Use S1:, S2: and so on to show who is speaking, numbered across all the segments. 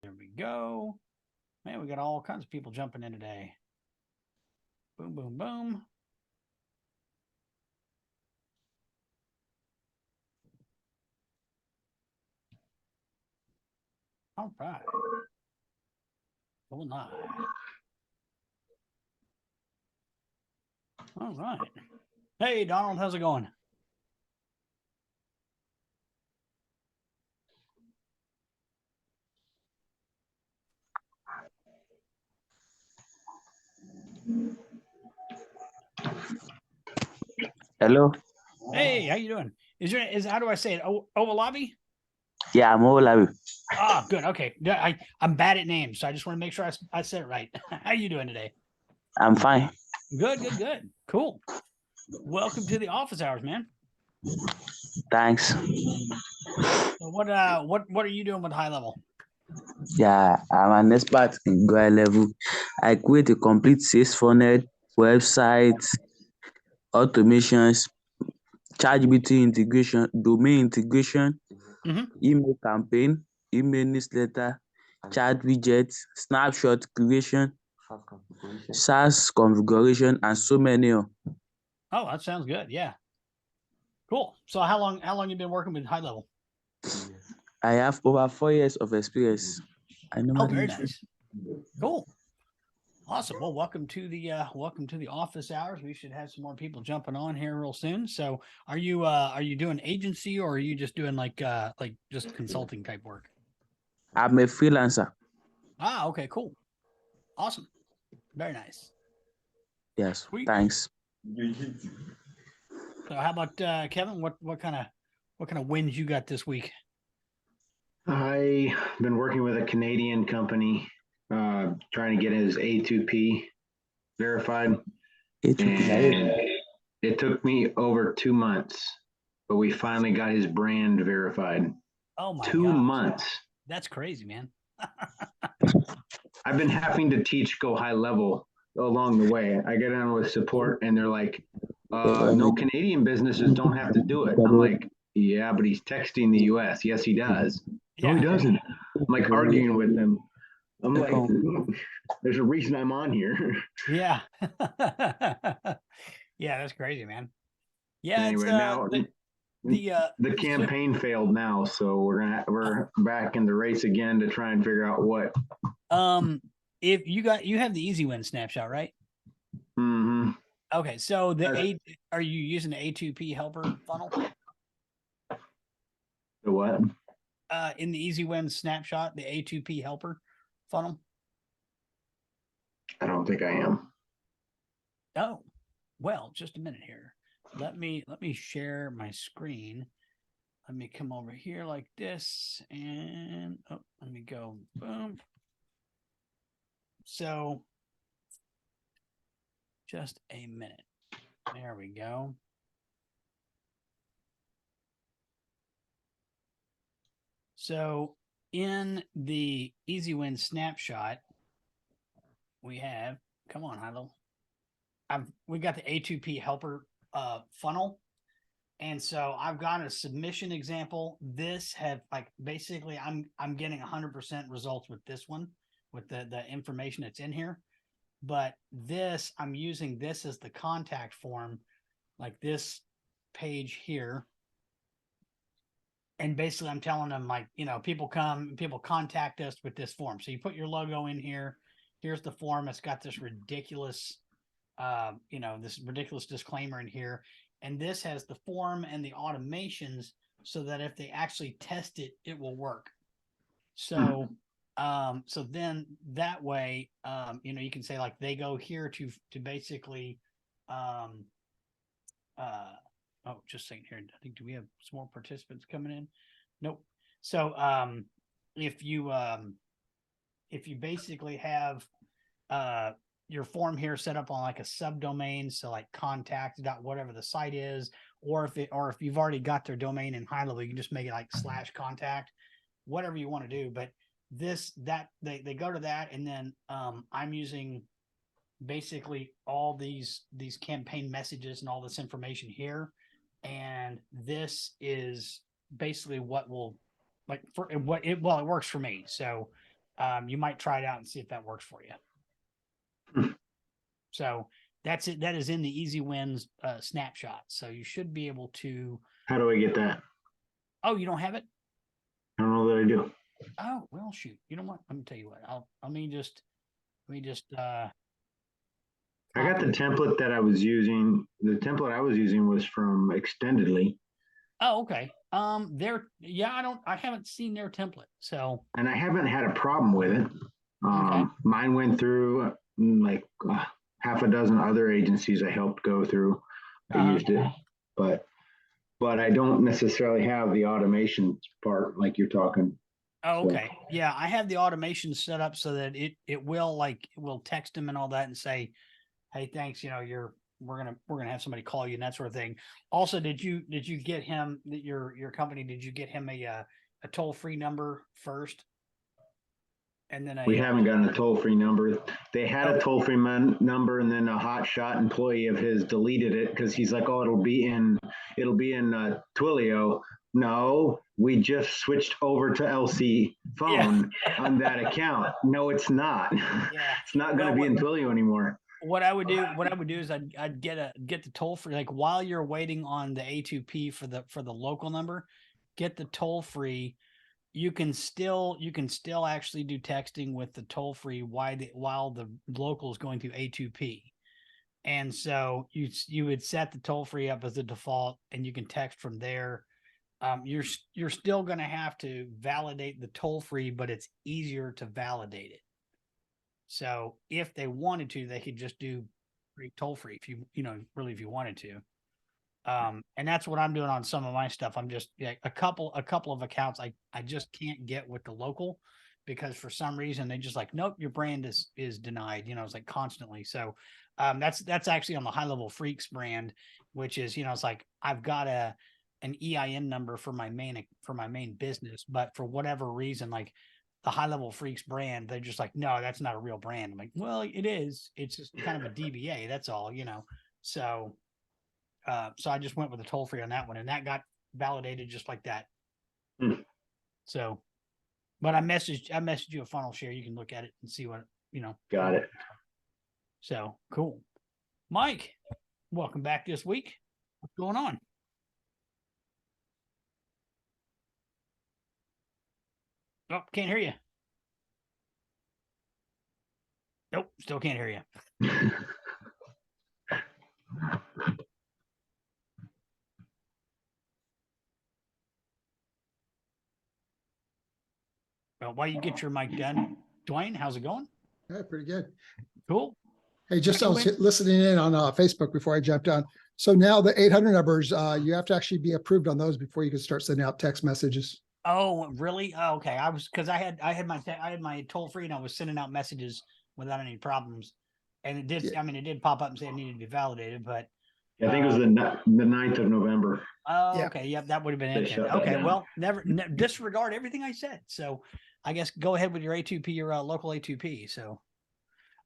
S1: There we go. Man, we got all kinds of people jumping in today. Boom, boom, boom. All right. Going live. All right. Hey, Donald, how's it going?
S2: Hello.
S1: Hey, how you doing? How do I say it? Owolabi?
S2: Yeah, I'm Olabi.
S1: Ah, good. Okay. I'm bad at names, so I just want to make sure I said it right. How you doing today?
S2: I'm fine.
S1: Good, good, good. Cool. Welcome to the office hours, man.
S2: Thanks.
S1: So what are you doing with HighLevel?
S2: Yeah, I'm an expert in GoHighLevel. I create a complete sales funnel, website, automations, ChatGPT integration, domain integration, email campaign, email newsletter, chat widgets, snapshot creation, SaaS configuration, and so many more.
S1: Oh, that sounds good. Yeah. Cool. So how long you been working with HighLevel?
S2: I have over 4 years of experience. I know.
S1: Oh, very nice. Cool. Awesome. Well, welcome to the office hours. We should have some more people jumping on here real soon. So are you doing agency, or are you just doing like just consulting type work?
S2: I'm a freelancer.
S1: Ah, okay, cool. Awesome. Very nice.
S2: Yes,
S1: Sweet.
S2: thanks.
S1: So how about Kevin? What kind of wins you got this week?
S3: I've been working with a Canadian company, trying to get his A2P verified. And it took me over 2 months, but we finally got his brand verified.
S1: Oh my
S3: 2 months.
S1: That's crazy, man.
S3: I've been having to teach GoHighLevel along the way. I get on with support and they're like, no, Canadian businesses don't have to do it. I'm like, yeah, but he's texting the US. Yes, he does. No, he doesn't. I'm like arguing with him. I'm like, there's a reason I'm on here.
S1: Yeah. Yeah, that's crazy, man. Yeah,
S3: Anyway, now the campaign failed now, so we're back in the race again to try and figure out what.
S1: If you have the 𝙒𝙖𝙣𝙩 snapshot, right?
S3: Mm-hmm.
S1: Okay, so are you using the A2P helper funnel?
S3: The what?
S1: In the 𝙒𝙖𝙣𝙩 snapshot, the A2P helper funnel.
S3: I don't think I am.
S1: Oh, well, just a minute here. Let me share my screen. Let me come over here like this, and let me go. Boom. So, just a minute. There we go. So in the 𝙒𝙖𝙣𝙩 snapshot, we have, come on, HighLevel. We got the A2P helper funnel. And so I've got a submission example. This have basically I'm getting 100% results with this one, with the information that's in here. But this, I'm using this as the contact form, like this page here. And basically I'm telling them, like, people contact us with this form. So you put your logo in here. Here's the form. It's got this ridiculous, this ridiculous disclaimer in here. And this has the form and the automations so that if they actually test it, it will work. So, so then that way, you can say like they go here to basically, oh, just a second here. I think, do we have some more participants coming in? Nope. So if you basically have your form here set up on like a subdomain, so like contact dot whatever the site is, or if you've already got their domain in HighLevel, you can just make it like /contact, whatever you want to do. But they go to that, and then I'm using basically all these campaign messages and all this information here. And this is basically what will, like, it works for me. So you might try it out and see if that works for you. So that's it. That is in the Easy Wins snapshot. So you should be able to.
S3: How do I get that?
S1: Oh, you don't have it?
S3: I don't know that I do.
S1: Oh, well, shoot. You know what? Let me tell you what. Let me just.
S3: I got the template that I was using. The template I was using was from Extendedly.
S1: Oh, okay. I haven't seen their template. So.
S3: And I haven't had a problem with it.
S1: Okay.
S3: Mine went through like half a dozen other agencies I helped go through. I used it, but I don't necessarily have the automation part like you're talking.
S1: Oh, okay. Yeah, I have the automation set up so that it will text them and all that and say, "Hey, thanks. We're gonna have somebody call you," and that sort of thing. Also, did you get him your company? Did you get him a toll-free number first? And then
S3: we haven't gotten a toll-free number. They had a toll-free number, and then a hotshot employee of his deleted it because he's like, "Oh, it'll be in Twilio." No, we just switched over to LC phone on that account. No, it's not.
S1: Yeah.
S3: It's not going to be in Twilio anymore.
S1: What I would do is I'd get the toll free, like while you're waiting on the A2P for the local number, get the toll free. You can still actually do texting with the toll free while the local is going through A2P. And so you would set the toll free up as the default, and you can text from there. You're still going to have to validate the toll free, but it's easier to validate it. So if they wanted to, they could just do toll free if if you wanted to. And that's what I'm doing on some of my stuff. I'm just a couple of accounts I just can't get with the local because for some reason they just like, nope, your brand is denied. It's like constantly. So that's actually on the HighLevel Freaks brand, which is it's like I've got an EIN number for my main business, but for whatever reason, like the HighLevel Freaks brand, they're just like, no, that's not a real brand. I'm like, well, it is. It's just kind of a DBA. That's all, So, so I just went with the toll free on that one, and that got validated just like that. So, but I messaged you a funnel share. You can look at it and see what
S3: Got it.
S1: So cool, Mike. Welcome back this week. What's going on? Oh, can't hear you. Nope, still can't hear you. Well, while you get your mic done, Dwayne, how's it going?
S4: Yeah, pretty good.
S1: Cool.
S4: Hey, just I was listening in on Facebook before I jumped on. So now the 800 numbers, you have to actually be approved on those before you can start sending out text messages.
S1: Oh, really? Oh, okay. Because I had my toll free and I was sending out messages without any problems, and it did. Yeah. I mean, it did pop up and say it needed to be validated, but
S3: I think it was the 9th of November.
S1: Oh, yeah. Okay. Yep, that would have been it. Okay. Well, never disregard everything I said. So I guess go ahead with your A2P, your local A2P. So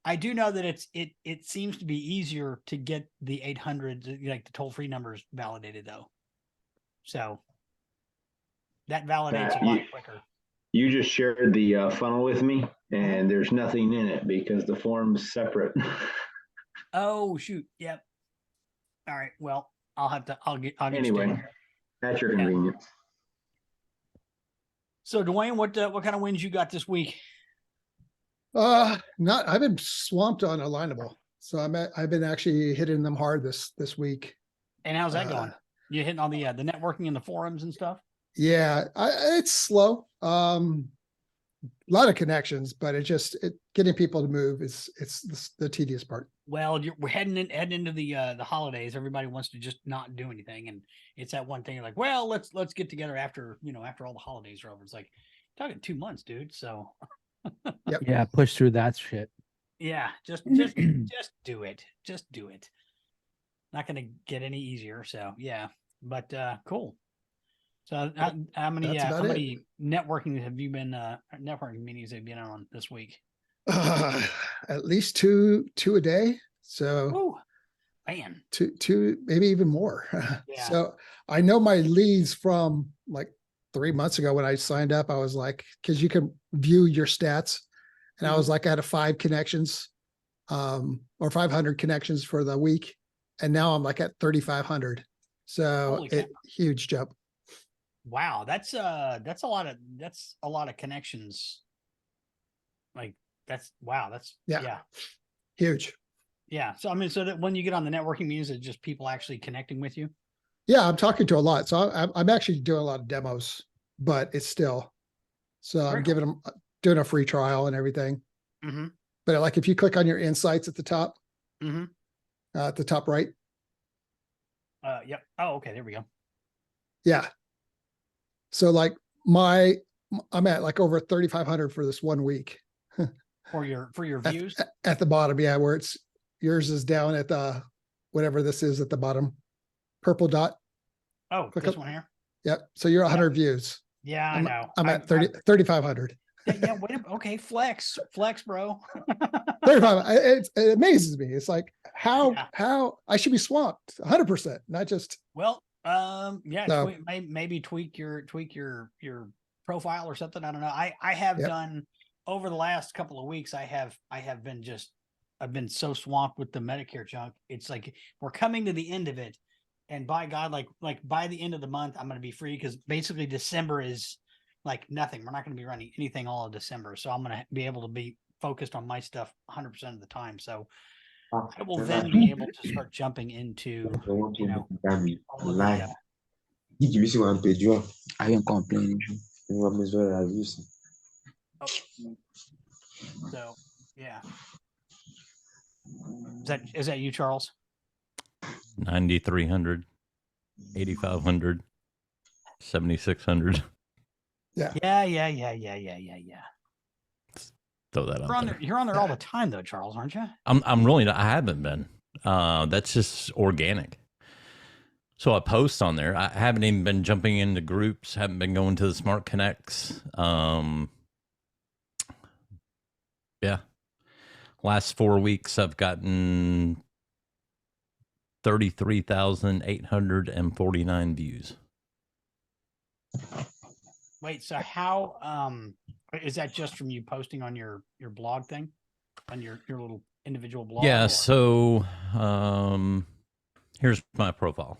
S1: I do know that it seems to be easier to get the 800, like the toll free numbers validated though. So that validates a lot quicker.
S3: You just shared the funnel with me, and there's nothing in it because the form's separate.
S1: Oh shoot! Yep. All right. Well, I'll get
S3: anyway. At your convenience.
S1: So, Dwayne, what kind of wins you got this week?
S4: I've been swamped on Alignable, so I've been actually hitting them hard this week.
S1: And how's that going? You hitting all the networking and the forums and stuff?
S4: Yeah, it's slow. A lot of connections, but getting people to move it's the tedious part.
S1: Well, we're heading into the holidays. Everybody wants to just not do anything, and it's that one thing. You're like, well, let's get together after all the holidays are over. It's like talking 2 months, dude. So,
S4: yep.
S5: Yeah, push through that shit.
S1: Yeah, just do it. Just do it. Not going to get any easier. So yeah, but cool. So how many networking have you been networking meetings have you been on this week?
S4: At least two a day. So
S1: ooh, man,
S4: two maybe even more.
S1: Yeah.
S4: So I know my leads from like 3 months ago when I signed up, I was like, because you can view your stats, and I was like, I had 5 connections, or 500 connections for the week, and now I'm like at 3,500. So
S1: Holy cow.
S4: huge jump.
S1: Wow, that's a lot of connections. Like wow, that's
S4: Yeah. Huge.
S1: Yeah. So I mean, so that when you get on the networking meetings, it's just people actually connecting with you.
S4: Yeah, I'm talking to a lot. So I'm actually doing a lot of demos, but it's still, so
S1: Very
S4: I'm
S1: cool.
S4: giving them, doing a free trial and everything.
S1: Mm-hmm.
S4: But like, if you click on your insights at the top,
S1: Mm-hmm.
S4: at the top right.
S1: Yep. Oh, okay. There we go.
S4: Yeah. So like I'm at like over 3,500 for this 1 week.
S1: For your views.
S4: At the bottom. Yeah. Where yours is down at the, whatever this is at the bottom, purple dot.
S1: Oh,
S4: Click
S1: this
S4: up.
S1: one here.
S4: Yep. So you're 100 views.
S1: Yeah, I know.
S4: I'm at 3,500.
S1: Yeah. Wait. Okay. Flex, bro.
S4: 35. It amazes me. It's like how I should be swamped 100%, not just.
S1: Well, yeah.
S4: So-
S1: Maybe tweak your profile or something. I don't know. I have done over the last couple of weeks. I've been so swamped with the Medicare junk. It's like we're coming to the end of it, and by God, like by the end of the month, I'm going to be free, because basically December is like nothing. We're not going to be running anything all of December, so I'm going to be able to be focused on my stuff 100% of the time. So I will then be able to start jumping into, all of the,
S2: I am complaining.
S1: so yeah. Is that you, Charles?
S5: 9,300, 8,500, 7,600.
S1: Yeah.
S5: Throw that out there.
S1: You're on there all the time though, Charles, aren't you?
S5: I'm really not. I haven't been. That's just organic. So I post on there. I haven't even been jumping into groups. Haven't been going to the Smart Connects. Yeah. Last 4 weeks, I've gotten 33,849 views.
S1: Wait, so how is that just from you posting on your blog thing, on your little individual blog?
S5: Yeah,
S1: or?
S5: so here's my profile.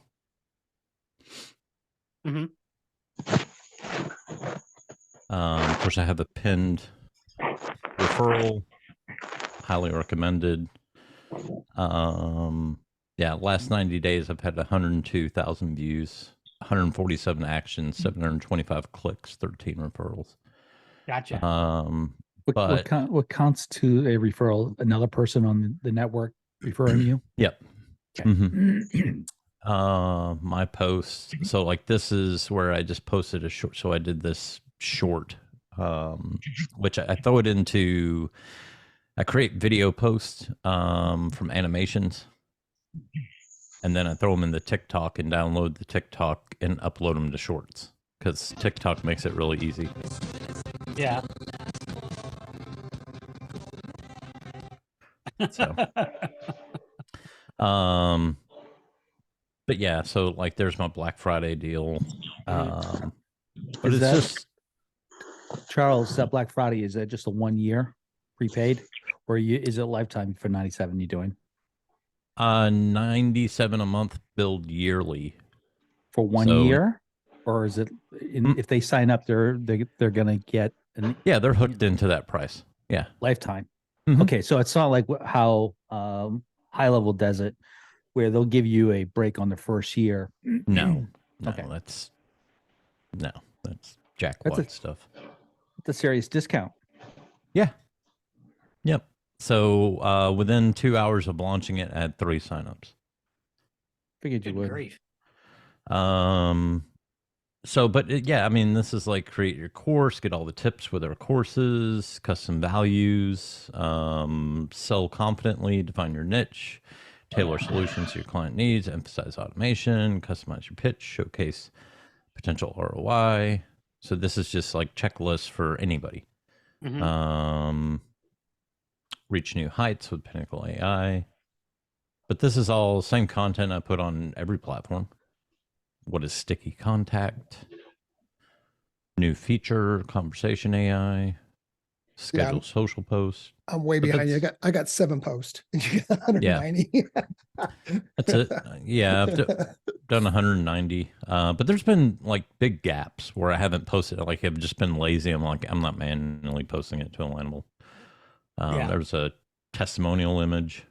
S1: Mm-hmm.
S5: Of course, I have a pinned referral, highly recommended. Yeah, last 90 days, I've had 102,000 views, 147 actions, 725 clicks, 13 referrals.
S1: Gotcha.
S6: What counts to a referral? Another person on the network referring you?
S5: Yep.
S1: Okay.
S5: Mm-hmm. My post. So like this is where I just posted a short. So I did this short, which I throw it into. I create video posts from animations, and then I throw them in the TikTok and download the TikTok and upload them to shorts, because TikTok makes it really easy.
S1: Yeah.
S5: So, but yeah, so like there's my Black Friday deal. But
S6: Is
S5: it's
S6: that-
S5: just
S6: Charles, that Black Friday, is that just a 1 year prepaid, or is it lifetime for 97 you're doing?
S5: 97 a month billed yearly.
S6: For 1
S5: So-
S6: year? Or is it if they sign up, they're gonna get a
S5: Yeah, they're hooked into that price. Yeah.
S6: lifetime?
S5: Mhm.
S6: Okay, so it's not like how HighLevel does it, where they'll give you a break on the first year.
S5: No,
S6: Okay.
S5: that's
S6: That's
S5: jackpot stuff.
S6: It's a serious discount.
S5: Yeah. Yep. So within 2 hours of launching it, I had 3 signups.
S6: Figured you
S1: Good
S6: would.
S1: grief.
S5: Yeah, I mean, this is like create your course, get all the tips with our courses, custom values, sell confidently, define your niche, tailor solutions to your client needs, emphasize automation, customize your pitch, showcase potential ROI. So this is just like checklists for anybody.
S1: Mhm.
S5: Reach new heights with Pinnacle AI. But this is all same content I put on every platform. What is sticky contact? new feature, conversation AI, schedule social posts.
S4: I'm way
S5: But
S4: behind you.
S5: that's-
S4: I got 7 posts. You got 190.
S5: That's it. Yeah, I've done 190. But there's been like big gaps where I haven't posted it. Like I've just been lazy. I'm like, I'm not manually posting it to Alignable. There was a testimonial image.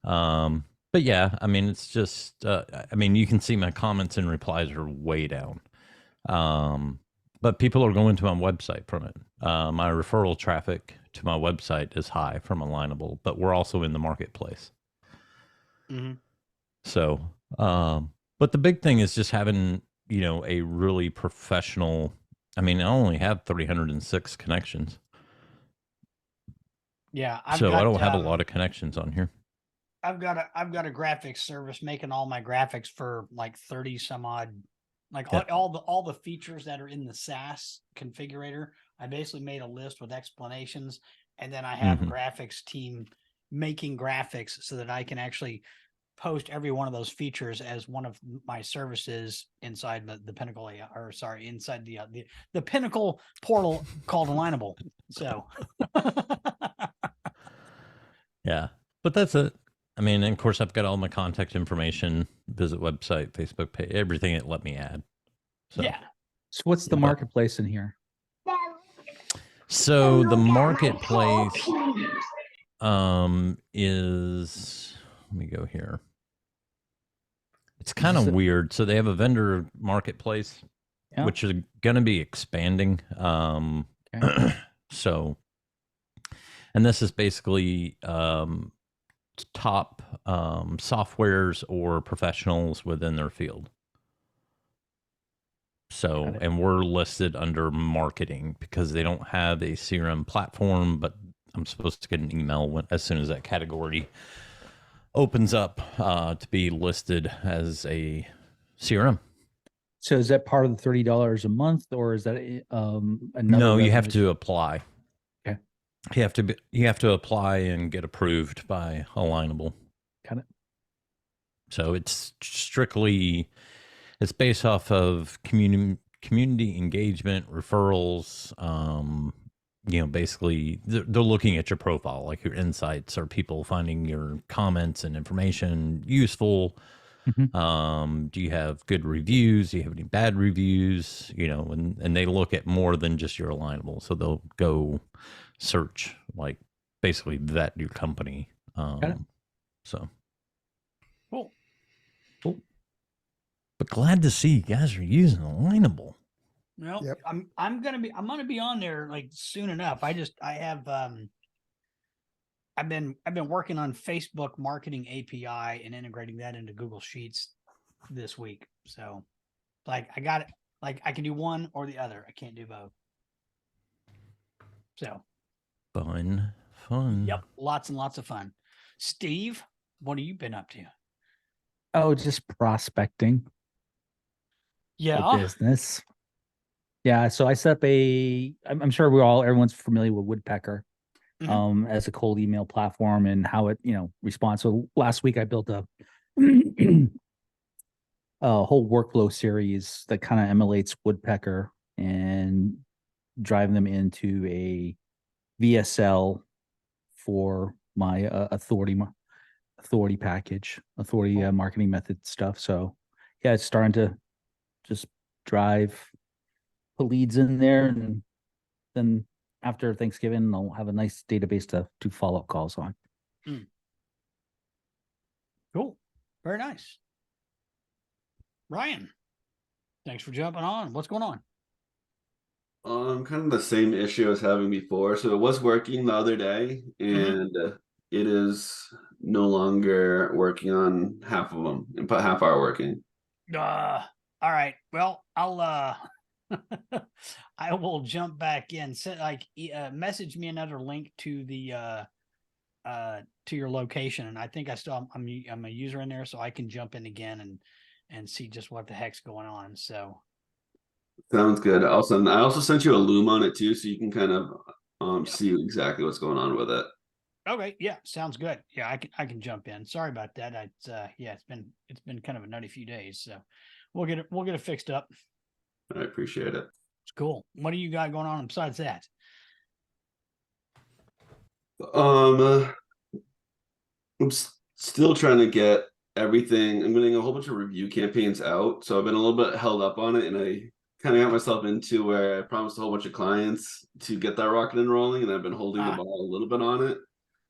S5: But yeah, I mean, it's just, I mean, you can see my comments and replies are way down. But people are going to my website from it. My referral traffic to my website is high from Alignable, but we're also in the marketplace.
S1: Mm-hmm.
S5: So, but the big thing is just having, you know, a really professional, I mean, I only have 306 connections.
S1: Yeah.
S5: I don't have a lot of connections on here.
S1: I've got a graphics service making all my graphics for like 30 some odd, like all the features that are in the SaaS configurator. I basically made a list with explanations, and then I have a graphics team making graphics so that I can actually post every one of those features as one of my services inside the Pinnacle AI, or sorry, inside the Pinnacle portal called Alignable. So
S5: yeah, but that's it. I mean, and of course, I've got all my contact information, visit website, Facebook page, everything it let me add. So.
S1: Yeah.
S6: So what's the marketplace in here?
S5: So the marketplace is, let me go here. It's kind of weird. So they have a vendor marketplace, which is going to be expanding. So, and this is basically top softwares or professionals within their field. So, and we're listed under marketing because they don't have a CRM platform, but I'm supposed to get an email as soon as that category opens up to be listed as a CRM.
S6: So is that part of the $30 a month, or is that another?
S5: No, you have to apply.
S6: Okay.
S5: You have to apply and get approved by Alignable.
S6: Got it.
S5: So it's strictly, it's based off of community engagement, referrals. You know, basically they're looking at your profile, like your insights. Are people finding your comments and information useful? Do you have good reviews? Do you have any bad reviews? You know, and they look at more than just your Alignable. So they'll go search, like basically vet your company. So
S1: cool.
S5: But glad to see you guys are using Alignable.
S1: Well, I'm gonna be on there like soon enough. I've been working on Facebook marketing API and integrating that into Google Sheets this week. So like I got it, like I can do one or the other. I can't do both. So
S5: fun.
S1: Yep, lots and lots of fun. Steve, what have you been up to?
S6: Oh, just prospecting.
S1: Yeah.
S6: Business. Yeah. So I set up I'm sure everyone's familiar with Woodpecker as a cold email platform and how it, responds. So last week I built a whole workflow series that kind of emulates Woodpecker and drive them into a VSL for my authority package, marketing method stuff. So yeah, it's starting to just put leads in there, and then after Thanksgiving, I'll have a nice database to do follow-up calls on.
S1: Cool. Very nice. Ryan, thanks for jumping on. What's going on?
S7: Kind of the same issue I was having before. So it was working the other day, and it is no longer working on half of them, and put half hour working.
S1: All right. Well, I'll I will jump back in. Message me another link to the to your location, and I think I'm a user in there, so I can jump in again and see just what the heck's going on. So
S7: sounds good. I also sent you a Loom on it too, so you can kind of see exactly what's going on with it.
S1: Okay, yeah, sounds good. Yeah, I can jump in. Sorry about that. It's been kind of a nutty few days, so we'll get it fixed up.
S7: I appreciate it.
S1: It's cool. What do you got going on besides that?
S7: I'm still trying to get everything. I'm getting a whole bunch of review campaigns out, so I've been a little bit held up on it, and I kind of got myself into where I promised a whole bunch of clients to get that rocket and rolling, and I've been holding the ball a little bit on it.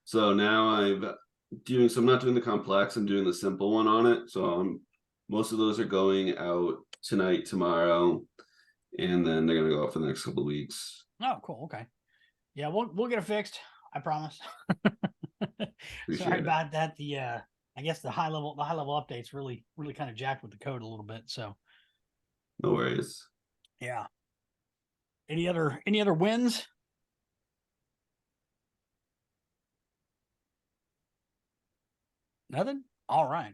S7: So now I'm not doing the complex, I'm doing the simple one on it. So most of those are going out tonight, tomorrow, and then they're gonna go out for the next couple of weeks.
S1: Oh, cool. Okay. Yeah, we'll get it fixed. I promise. Sorry about that. I guess the high level updates really kind of jacked with the code a little bit. So
S7: no worries.
S1: Yeah. Any other wins? Nothing? All right.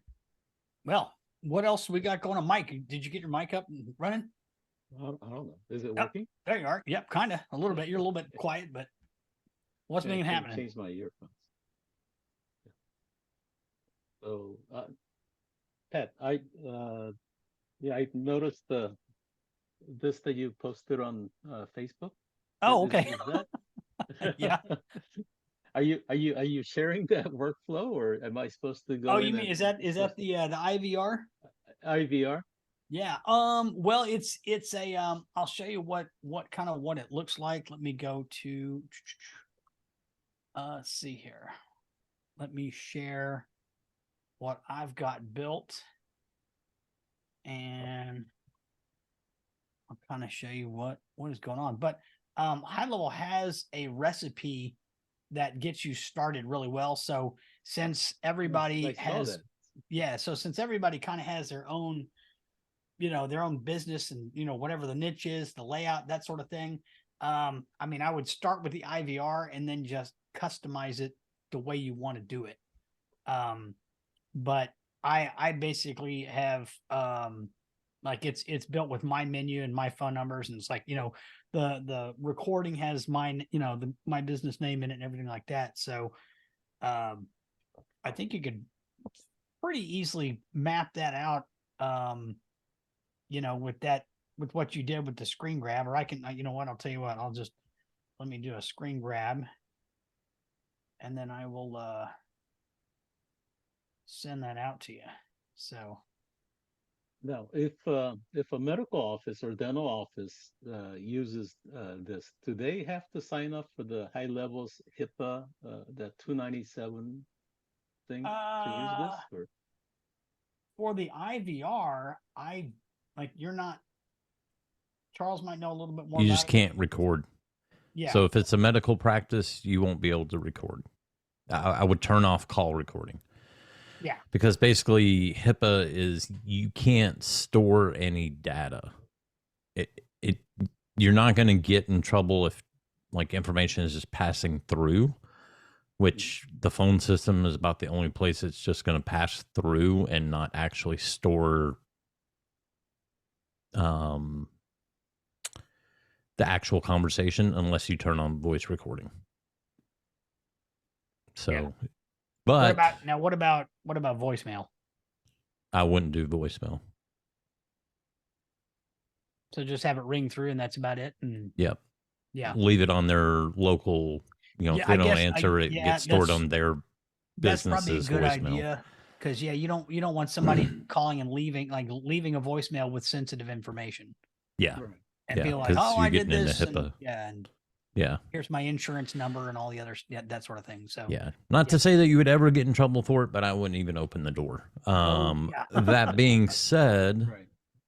S1: Well, what else we got going on? Mike, did you get your mic up and running?
S8: I don't know. Is it working?
S1: There you are. Yep, kind of. A little bit. You're a little bit quiet, but what's been happening?
S8: Change my earphones. So, Pat, I noticed this that you posted on Facebook.
S1: Oh, okay. Yeah.
S8: Are you sharing that workflow, or am I supposed to go?
S1: Oh, you mean is that the IVR?
S8: IVR?
S1: Yeah. Well, it's a I'll show you what it looks like. Let me go to let's see here. Let me share what I've got built, and I'll kind of show you what is going on. But HighLevel has a recipe that gets you started really well. So since everybody since everybody kind of has their own, their own business and, whatever the niche is, the layout, that sort of thing. I mean, I would start with the IVR and then just customize it the way you want to do it. But I basically have, like it's built with my menu and my phone numbers. And it's like, the recording has mine, my business name in it and everything like that. So, I think you could pretty easily map that out, with what you did with the screen grab, or I can, I'll tell you what, let me do a screen grab and then I will, send that out to you. So
S8: now, if a medical office or dental office uses this, do they have to sign up for the HighLevel's HIPAA, that 297 thing to use this? Or?
S1: For the IVR, you're not. Charles might know a little bit more.
S5: You just can't record.
S1: Yeah.
S5: So if it's a medical practice, you won't be able to record. I would turn off call recording.
S1: Yeah.
S5: Because basically HIPAA is you can't store any data. You're not going to get in trouble if like information is just passing through, which the phone system is about the only place it's just going to pass through and not actually store the actual conversation unless you turn on voice recording. So
S1: yeah.
S5: But
S1: what about voicemail?
S5: I wouldn't do voicemail.
S1: So just have it ring through and that's about it. And
S5: yep.
S1: Yeah.
S5: Leave it on their local, if they don't answer, it gets stored on their business's
S1: probably a good
S5: voicemail.
S1: idea. Because you don't want somebody calling and leaving a voicemail with sensitive information.
S5: Yeah.
S1: And be like, oh, I did this.
S5: And,
S1: here's my insurance number and all the other, that sort of thing. So
S5: not to say that you would ever get in trouble for it, but I wouldn't even open the door. That being said,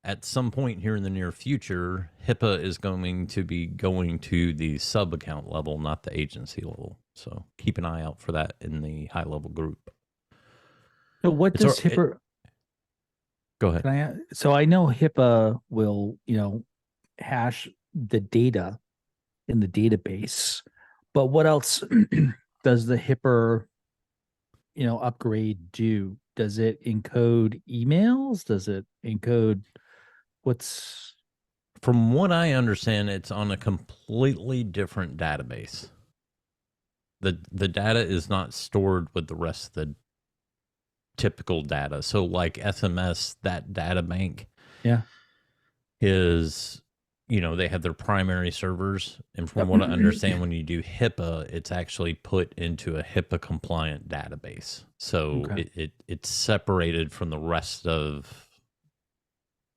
S5: at some point here in the near future, HIPAA is going to be going to the sub account level, not the agency level. So keep an eye out for that in the HighLevel group.
S6: So what does HIPAA?
S5: Go ahead.
S6: So I know HIPAA will, hash the data in the database, but what else does the HIPAA, upgrade do? Does it encode emails? Does it encode what's?
S5: From what I understand, it's on a completely different database. The data is not stored with the rest of the typical data. So like SMS, that data bank is you know, they have their primary servers. And from what I understand, when you do HIPAA, it's actually put into a HIPAA compliant database. So it's separated from the rest of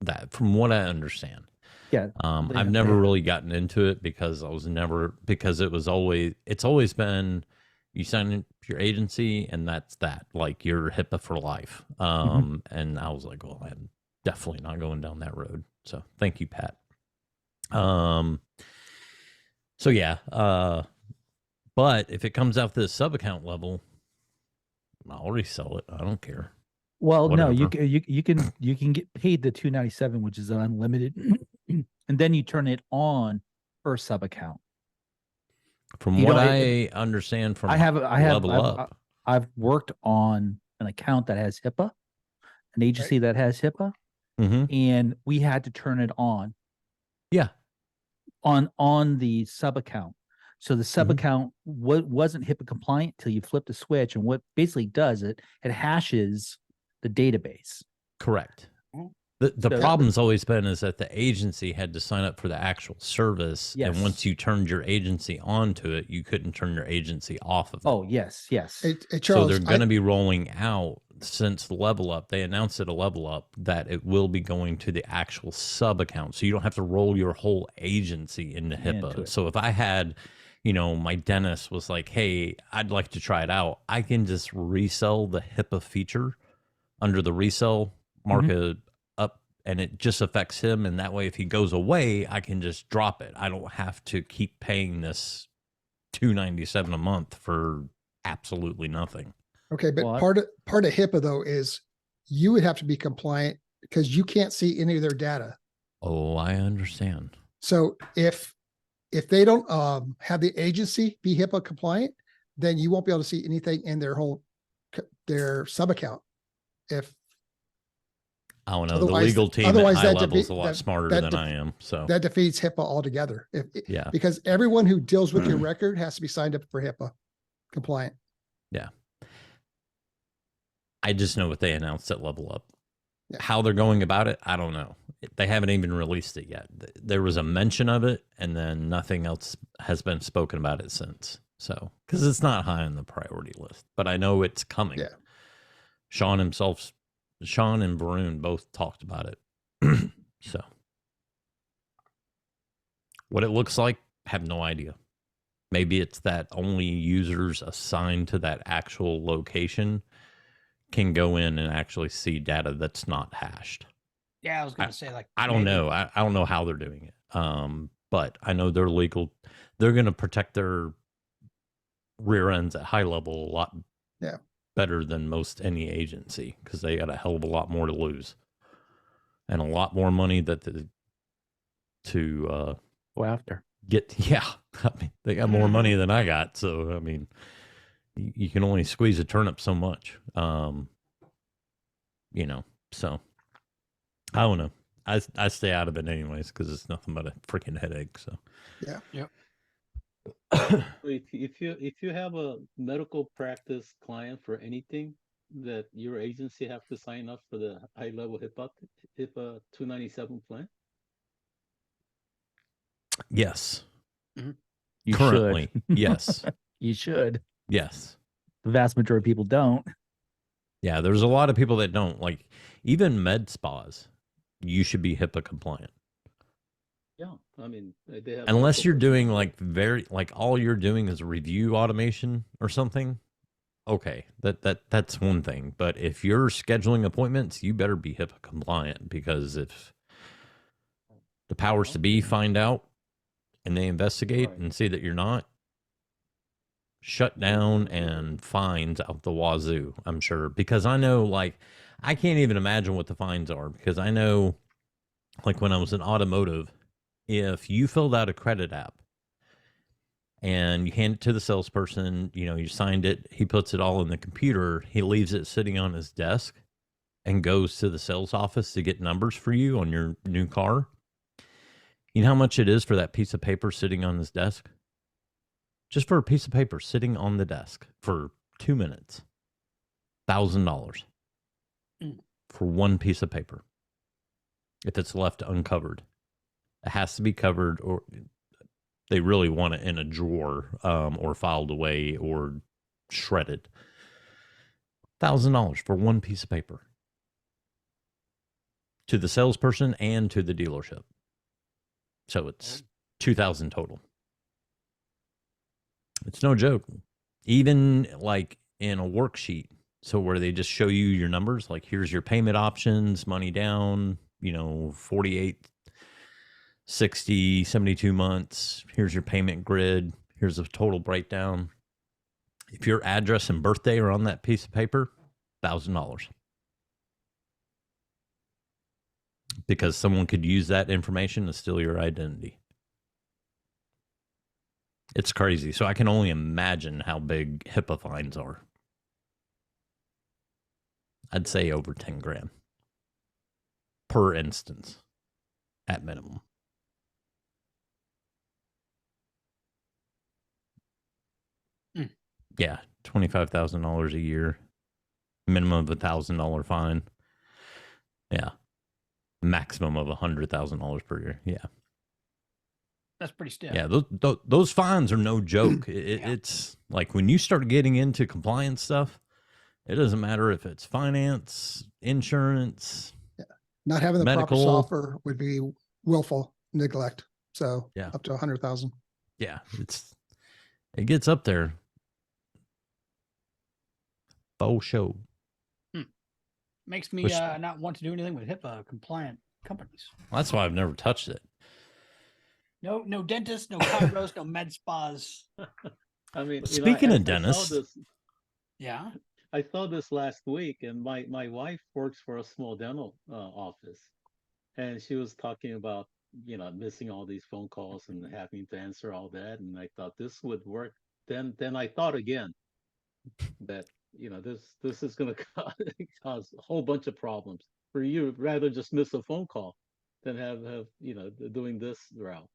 S5: that, from what I understand.
S6: Yeah.
S5: I've never really gotten into it because it's always been, you sign in your agency and that's that, like you're HIPAA for life. And I was like, well, I'm definitely not going down that road. So thank you, Pat. So yeah, but if it comes out to the sub account level, I'll resell it. I don't care.
S6: Well,
S5: Whatever.
S6: no, you can get paid the $297, which is unlimited, and then you turn it on per sub account.
S5: From what I understand from
S6: I've worked on an account that has HIPAA, an agency that has HIPAA, and we had to turn it on.
S5: Yeah.
S6: On the sub account. So the sub account wasn't HIPAA compliant till you flip the switch. And what basically does it hashes the database.
S5: Correct. The problem's always been is that the agency had to sign up for the actual service.
S6: Yes.
S5: And once you turned your agency onto it, you couldn't turn your agency off of it.
S6: Oh, yes.
S4: Hey,
S5: So
S4: Charles,
S5: they're going to be rolling out, since Level Up, they announced it a Level Up, that it will be going to the actual sub account. So you don't have to roll your whole agency into HIPAA. So if I had, you know, my dentist was like, hey, I'd like to try it out, I can just resell the HIPAA feature under the resell market up, and it just affects him. And that way, if he goes away, I can just drop it. I don't have to keep paying this $297 a month for absolutely nothing.
S4: Okay, but part of HIPAA though is you would have to be compliant because you can't see any of their data.
S5: Oh, I understand.
S4: So if they don't have the agency be HIPAA compliant, then you won't be able to see anything in their sub account. If
S5: I don't know, the legal team at HighLevel is a lot smarter than I am. So
S4: that defeats HIPAA altogether.
S5: Yeah.
S4: Because everyone who deals with your record has to be signed up for HIPAA compliant.
S5: Yeah. I just know what they announced at Level Up.
S4: Yeah.
S5: How they're going about it, I don't know. They haven't even released it yet. There was a mention of it, and then nothing else has been spoken about it since. So, because it's not high on the priority list, but I know it's coming.
S4: Yeah.
S5: Sean and Varun both talked about it. So, what it looks like, have no idea. Maybe it's that only users assigned to that actual location can go in and actually see data that's not hashed.
S1: Yeah, I was going to say, like,
S5: I don't know. I don't know how they're doing it. But I know they're legal. They're going to protect their rear ends at HighLevel a lot better than most any agency, because they got a hell of a lot more to lose and a lot more money that to
S6: go after.
S5: Yeah, I mean, they got more money than I got. So, I mean, you can only squeeze a turnip so much, you know, so I don't know. I stay out of it anyways, because it's nothing but a freaking headache. So,
S4: yeah.
S1: Yep.
S8: If you have a medical practice client for anything, that your agency have to sign up for the HighLevel HIPAA 297 plan?
S5: Yes.
S6: You
S5: Currently,
S6: should.
S5: yes.
S6: You should.
S5: Yes.
S6: The vast majority of people don't.
S5: Yeah, there's a lot of people that don't. Like, even med spas, you should be HIPAA compliant.
S8: Yeah, I mean, they have,
S5: unless you're doing like all you're doing is review automation or something. Okay, that's one thing. But if you're scheduling appointments, you better be HIPAA compliant, because if the powers to be find out and they investigate and see that you're not, shut down and fines out the wazoo, I'm sure. Because I know, like, I can't even imagine what the fines are, because I know, like, when I was in automotive, if you filled out a credit app and you hand it to the salesperson, you know, you signed it, he puts it all in the computer, he leaves it sitting on his desk and goes to the sales office to get numbers for you on your new car. You know how much it is for that piece of paper sitting on his desk? Just for a piece of paper sitting on the desk for 2 minutes. $1,000 for one piece of paper, if it's left uncovered. It has to be covered, or they really want it in a drawer, or filed away or shredded. $1,000 for one piece of paper to the salesperson and to the dealership. So it's $2,000 total. It's no joke. Even like in a worksheet, so where they just show you your numbers, like here's your payment options, money down, 48, 60, 72 months. Here's your payment grid. Here's a total breakdown. If your address and birthday are on that piece of paper, $1,000. Because someone could use that information to steal your identity. It's crazy. So I can only imagine how big HIPAA fines are. I'd say over 10 grand per instance at minimum. Yeah, $25,000 a year, minimum of $1,000 fine. Yeah, maximum of $100,000 per year. Yeah,
S1: That's pretty stiff.
S5: yeah. Those fines are no joke. It's like when you start getting into compliance stuff, it doesn't matter if it's finance, insurance.
S4: Not having the proper
S5: medical
S4: software would be willful neglect. So
S5: Yeah.
S4: up to 100,000.
S5: Yeah, it gets up there. Faux show.
S1: Makes me
S5: Which-
S1: not want to do anything with HIPAA compliant companies.
S5: That's why I've never touched it.
S1: No dentists, no chiros, no med spas.
S8: I mean,
S5: Speaking of
S8: I saw
S5: dentists-
S8: this-
S1: Yeah.
S8: I saw this last week, and my wife works for a small dental office, and she was talking about missing all these phone calls and having to answer all that, and I thought this would work. Then I thought again that this is going to cause a whole bunch of problems for you. Rather just miss a phone call than have doing this route.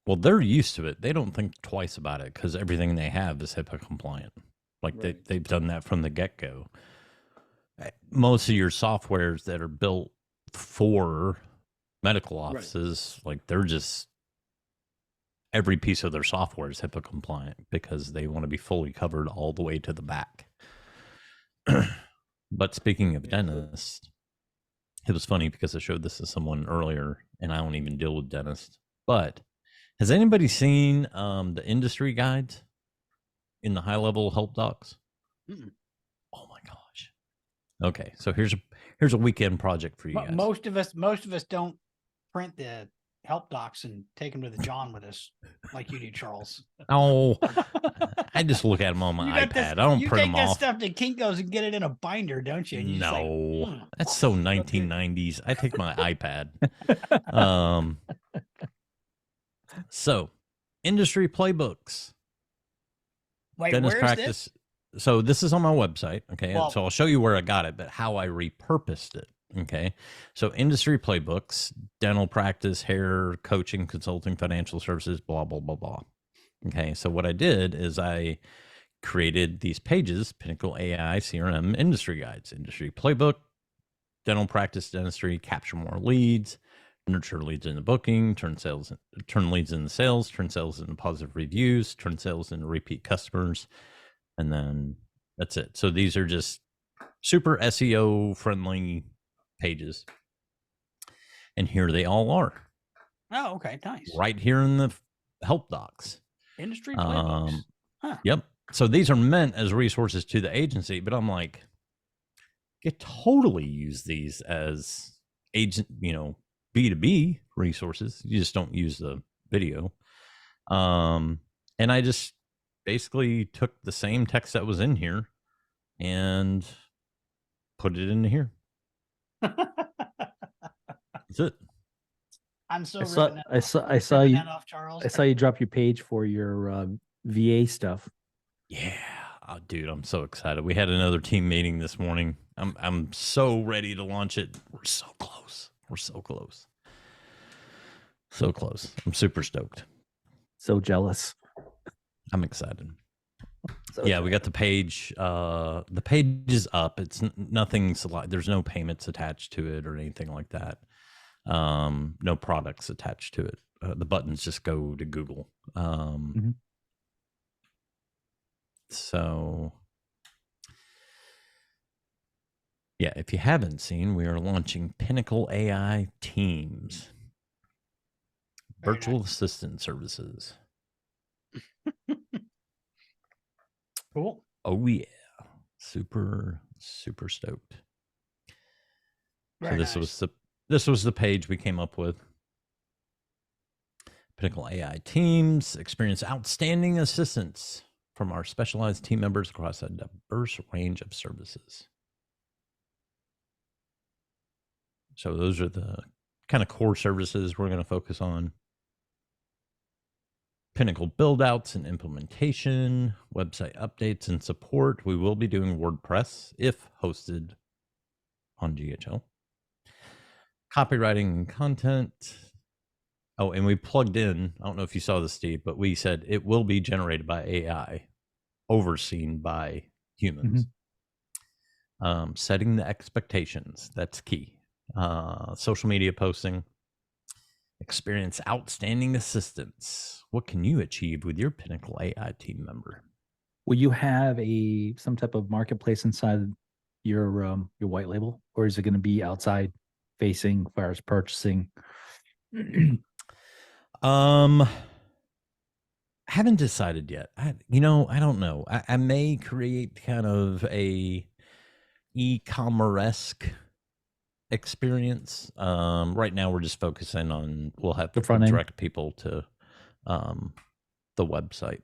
S5: Well, they're used to it. They don't think twice about it because everything they have is HIPAA compliant. Like
S8: Right.
S5: they've done that from the get-go. Most of your softwares that are built for medical offices, like they're just, every piece of their software is HIPAA compliant because they want to be fully covered all the way to the back. But speaking of dentists, it was funny because I showed this to someone earlier, and I don't even deal with dentists. But has anybody seen the industry guides in the HighLevel help docs?
S1: Mm-mm.
S5: Oh my gosh. Okay, so here's a weekend project for you guys.
S1: Most of us don't print the help docs and take them to the John with us like you do, Charles.
S5: Oh, I just look at them on
S1: You
S5: my
S1: got this-
S5: iPad. I don't
S1: you
S5: print
S1: take
S5: them
S1: that
S5: off.
S1: stuff to Kinko's and get it in a binder, don't you? And you're just like,
S5: No,
S1: "Mm."
S5: that's so 1990s. I take my iPad. So industry playbooks.
S1: Wait,
S5: Dentist
S1: where's
S5: practice. So this is on my website. Okay.
S1: Well-
S5: So I'll show you where I got it, but how I repurposed it. Okay. So industry playbooks, dental practice, hair, coaching, consulting, financial services, blah, blah, blah, blah. Okay. So what I did is I created these pages, Pinnacle AI CRM industry guides, industry playbook, dental practice, dentistry, capture more leads, nurture leads into booking, turn leads into sales, turn sales into positive reviews, turn sales into repeat customers. And then that's it. So these are just super SEO friendly pages. And here they all are.
S1: Oh, okay, nice.
S5: Right here in the help docs.
S1: Industry playbooks.
S5: Yep. So these are meant as resources to the agency, but I'm like, you totally use these as agent, B2B resources. You just don't use the video. And I just basically took the same text that was in here and put it into here. That's it.
S1: I'm so
S6: I saw
S1: ripping that
S6: I
S1: off.
S6: saw I
S1: I'm
S6: saw
S1: ripping
S6: you
S1: that off, Charles.
S6: I saw you drop your page for your VA stuff.
S5: Yeah. Oh, dude, I'm so excited. We had another team meeting this morning. I'm so ready to launch it. We're so close. We're so close. So close. I'm super stoked.
S6: So jealous.
S5: I'm excited.
S6: So
S5: Yeah, we got the page. The page is up. It's nothing's like, there's no payments attached to it or anything like that. No products attached to it. The buttons just go to Google. So yeah, if you haven't seen, we are launching Pinnacle AI Teams, virtual assistant services.
S1: Cool.
S5: Oh yeah, super stoked.
S1: Very
S5: so
S1: nice.
S5: this was the page we came up with. Pinnacle AI Teams experience outstanding assistance from our specialized team members across a diverse range of services. So those are the kind of core services we're going to focus on. Pinnacle build-outs and implementation, website updates and support. We will be doing WordPress if hosted on GHL. Copywriting and content. Oh, and we plugged in, I don't know if you saw this, Steve, but we said it will be generated by AI, overseen by humans. Setting the expectations, that's key. Social media posting. Experience outstanding assistance. What can you achieve with your Pinnacle AI team member?
S6: Will you have some type of marketplace inside your white label, or is it going to be outside facing as far as purchasing?
S5: Haven't decided yet. I don't know. I may create kind of a e-commerce experience. Right now we're just focusing on, we'll have to direct people to the website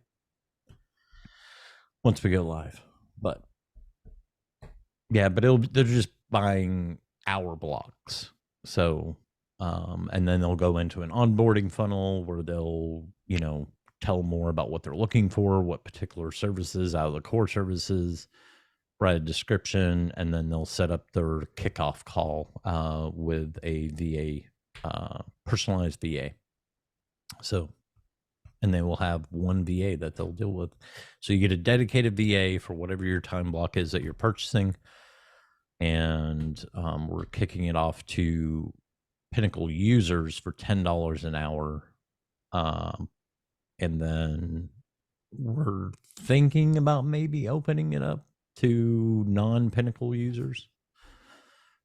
S5: once we go live. But yeah, but they're just buying our blocks. So and then they'll go into an onboarding funnel where they'll, tell more about what they're looking for, what particular services out of the core services, write a description, and then they'll set up their kickoff call with a VA, personalized VA. So, and they will have one VA that they'll deal with. So you get a dedicated VA for whatever your time block is that you're purchasing. And we're kicking it off to Pinnacle users for $10 an hour. And then we're thinking about maybe opening it up to non-Pinnacle users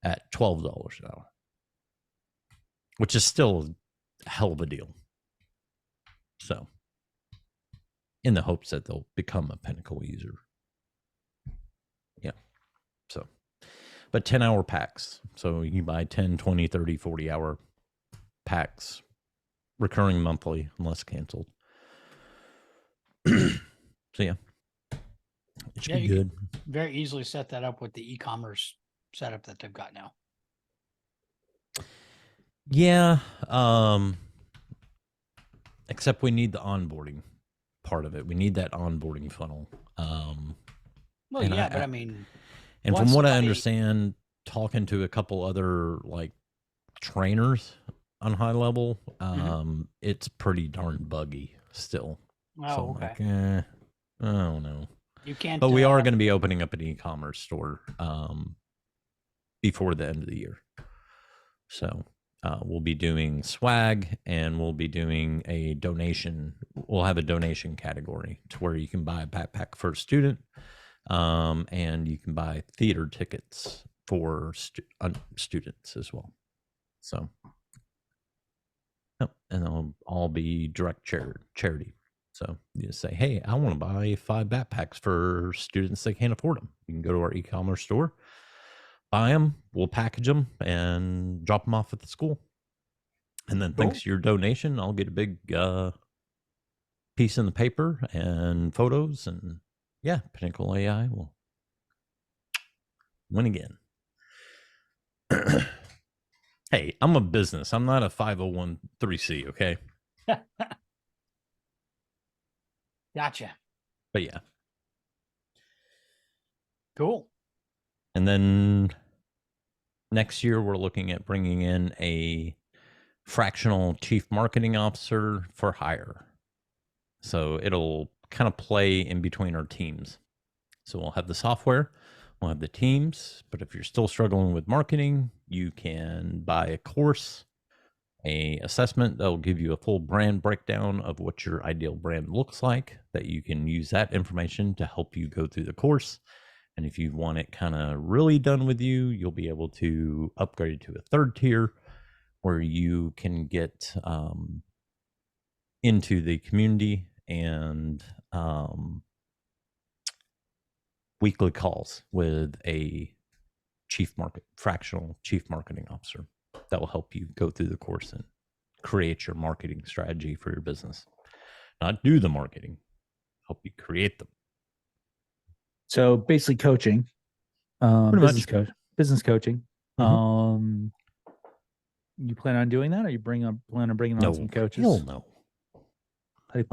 S5: at $12 an hour, which is still a hell of a deal. So, in the hopes that they'll become a Pinnacle user. Yeah. So, but 10-hour packs. So you can buy 10, 20, 30, 40-hour packs, recurring monthly, unless canceled. So yeah, it should be good.
S1: Very easily set that up with the e-commerce setup that they've got now.
S5: Yeah, except we need the onboarding part of it. We need that onboarding funnel.
S1: Well, yeah, but I mean,
S5: and from what I understand, talking to a couple other like trainers on HighLevel, it's pretty darn buggy still.
S1: Oh,
S5: so
S1: okay.
S5: I don't know.
S1: You can't.
S5: But we are going to be opening up an e-commerce store before the end of the year. So we'll be doing swag, and we'll be doing a donation. We'll have a donation category to where you can buy a backpack for a student, and you can buy theater tickets for students as well. So, and they'll all be direct charity. So you just say, hey, I want to buy 5 backpacks for students that can't afford them. You can go to our e-commerce store, buy them, we'll package them, and drop them off at the school. And then thanks to your donation, I'll get a big piece in the paper and photos. And yeah, Pinnacle AI will win again. Hey, I'm a business. I'm not a 501(c), okay?
S1: Gotcha.
S5: But yeah.
S1: Cool.
S5: And then next year, we're looking at bringing in a fractional chief marketing officer for hire. So it'll kind of play in between our teams. So we'll have the software, we'll have the teams, but if you're still struggling with marketing, you can buy a course a assessment that will give you a full brand breakdown of what your ideal brand looks like, that you can use that information to help you go through the course. And if you want it kind of really done with you, you'll be able to upgrade to a third tier where you can get into the community and weekly calls with a fractional chief marketing officer that will help you go through the course and create your marketing strategy for your business. Not do the marketing, help you create them.
S6: So basically coaching, business coaching.
S5: Mhm.
S6: You plan on doing that, or you plan on bringing on some coaches?
S5: Hell no.
S6: How do you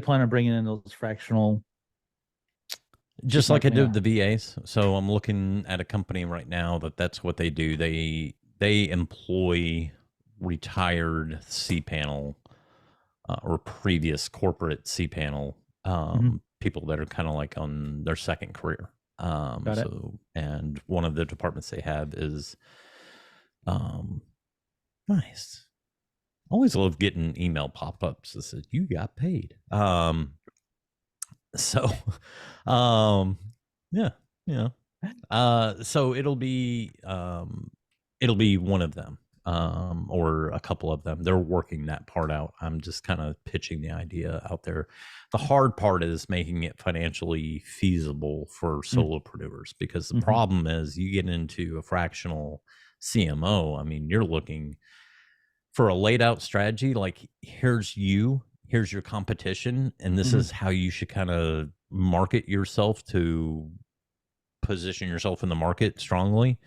S6: plan on bringing in those fractional?
S5: Just like I did with the VAs. So I'm looking at a company right now that's what they do. They employ retired cPanel or previous corporate cPanel people that are kind of like on their second career. And one of the departments they have is nice. Always love getting email pop-ups that says you got paid. So yeah, so it'll be one of them or a couple of them. They're working that part out. I'm just kind of pitching the idea out there. The hard part is making it financially feasible for solopreneurs, because the problem is you get into a fractional CMO. I mean, you're looking for a laid out strategy, like here's your competition, and this is how you should kind of market yourself to position yourself in the market strongly.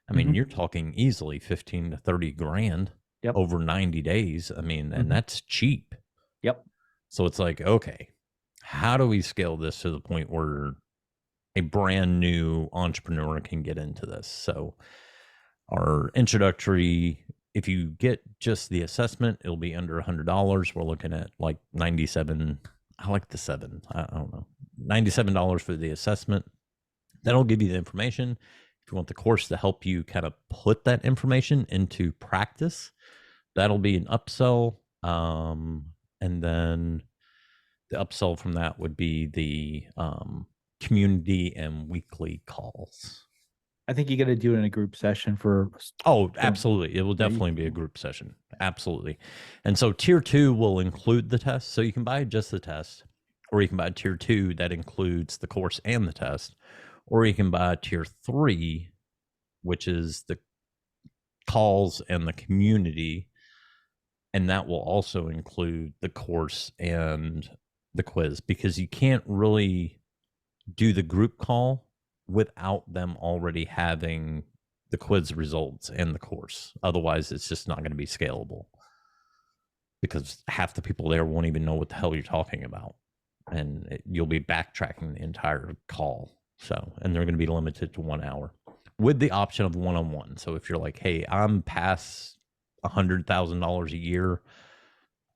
S5: I mean, you're talking easily 15 to 30 grand over 90 days. I mean, and that's cheap.
S6: Yep.
S5: So it's like, okay, how do we scale this to the point where a brand new entrepreneur can get into this? So our introductory, if you get just the assessment, it'll be under $100. We're looking at like 97. I like the 7. I don't know. $97 for the assessment. That'll give you the information. If you want the course to help you kind of put that information into practice, that'll be an upsell. And then the upsell from that would be the community and weekly calls.
S6: I think you got to do it in a group session
S5: absolutely. It will definitely be a group session. Absolutely. And so tier 2 will include the test. So you can buy just the test, or you can buy tier 2 that includes the course and the test, or you can buy tier 3, which is the calls and the community. And that will also include the course and the quiz, because you can't really do the group call without them already having the quiz results and the course. Otherwise, it's just not going to be scalable, because half the people there won't even know what the hell you're talking about. And you'll be backtracking the entire call. So, and they're going to be limited to 1 hour with the option of one-on-one. So if you're like, hey, I'm past $100,000 a year,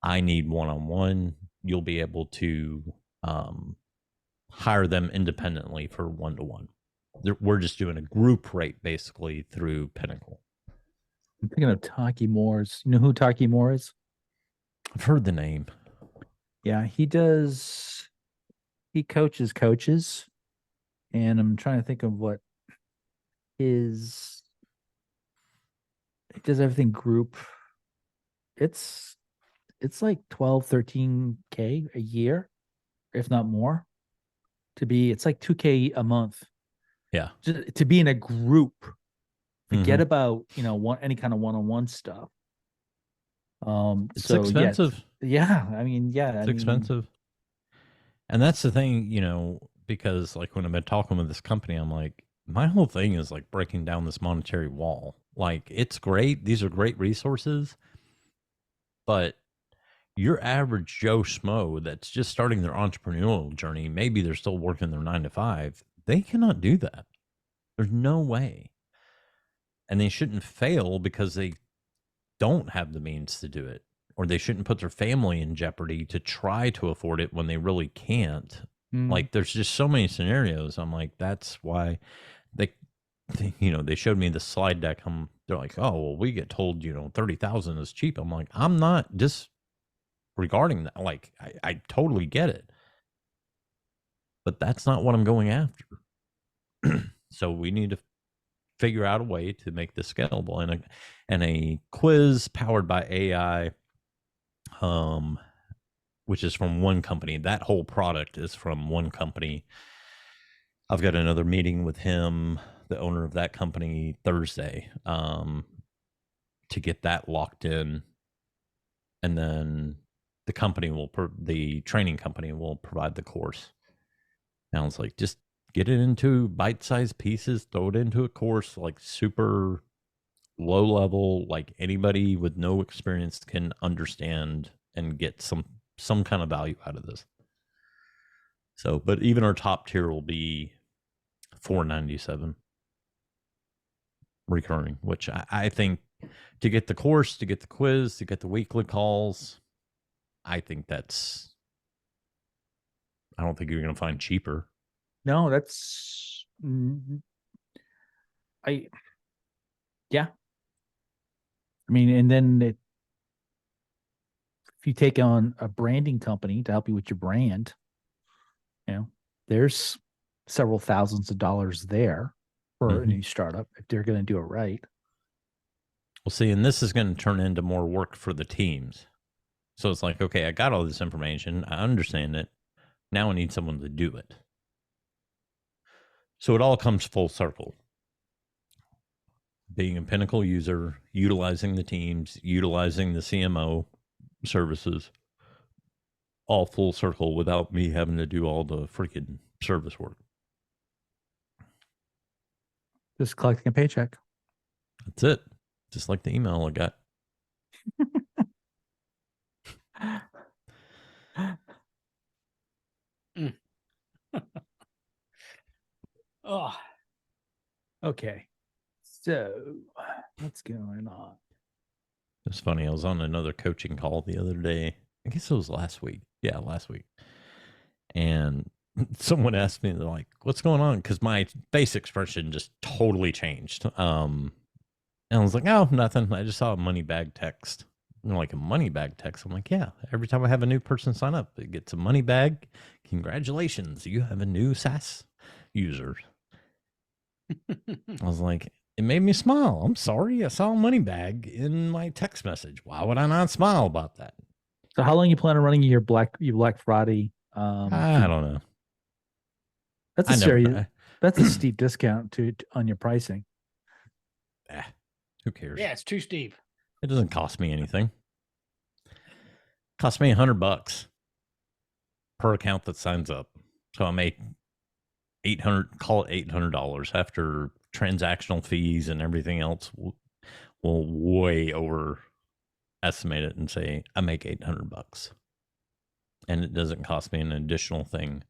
S5: I need one-on-one, you'll be able to hire them independently for one-to-one. We're just doing a group rate basically through Pinnacle.
S6: I'm thinking of Taki Moore's. You know who Taki Moore is?
S5: I've heard the name.
S6: Yeah, he coaches coaches. And I'm trying to think of what he does everything group. It's like 12, 13K a year, if not more. It's like 2K a month.
S5: Yeah.
S6: To be in a group. Forget about, any kind of one-on-one stuff.
S5: It's expensive.
S6: Yeah. I mean, yeah.
S5: It's expensive. And that's the thing, because like when I've been talking with this company, I'm like, my whole thing is like breaking down this monetary wall. Like, it's great. These are great resources, but your average Joe Schmo that's just starting their entrepreneurial journey, maybe they're still working their 9 to 5. They cannot do that. There's no way. And they shouldn't fail because they don't have the means to do it, or they shouldn't put their family in jeopardy to try to afford it when they really can't. Like, there's just so many scenarios. I'm like, that's why they showed me the slide deck. I'm They're like, oh, well, we get told, 30,000 is cheap. I'm like, I'm not disregarding that. Like, I totally get it. But that's not what I'm going after. So we need to figure out a way to make this scalable. And a quiz powered by AI, which is from one company. That whole product is from one company. I've got another meeting with him, the owner of that company, Thursday, to get that locked in. And then the training company will provide the course. And I was like, just get it into bite-sized pieces, throw it into a course, like super low level, like anybody with no experience can understand and get some kind of value out of this. So, but even our top tier will be $497 recurring, which I think to get the course, to get the quiz, to get the weekly calls, I think I don't think you're going to find cheaper.
S6: No, that's yeah. I mean, and then if you take on a branding company to help you with your brand, there's several thousands of dollars there for a new startup if they're going to do it right.
S5: Well, see, and this is going to turn into more work for the teams. So it's like, okay, I got all this information. I understand it. Now I need someone to do it. So it all comes full circle. Being a Pinnacle user, utilizing the teams, utilizing the CMO services, all full circle without me having to do all the freaking service work.
S6: Just collecting a paycheck.
S5: That's it. Just like the email I got.
S1: Oh,
S6: okay. So what's going on?
S5: It's funny. I was on another coaching call the other day. I guess it was last week. Yeah, last week. And someone asked me, they're like, what's going on? Because my face expression just totally changed. And I was like, oh, nothing. I just saw a money bag text. And they're like, a money bag text? I'm like, yeah. Every time I have a new person sign up, it gets a money bag. Congratulations. You have a new SaaS user. I was like, it made me smile. I'm sorry. I saw a money bag in my text message. Why would I not smile about that?
S6: So how long you plan on running your Black Friday?
S5: I don't know.
S6: That's that's a steep discount on your pricing.
S5: Who cares?
S1: yeah, it's too steep.
S5: It doesn't cost me anything. It costs me $100 per account that signs up. So I make call it $800 after transactional fees and everything else. We'll way overestimate it and say I make $800, and it doesn't cost me an additional thing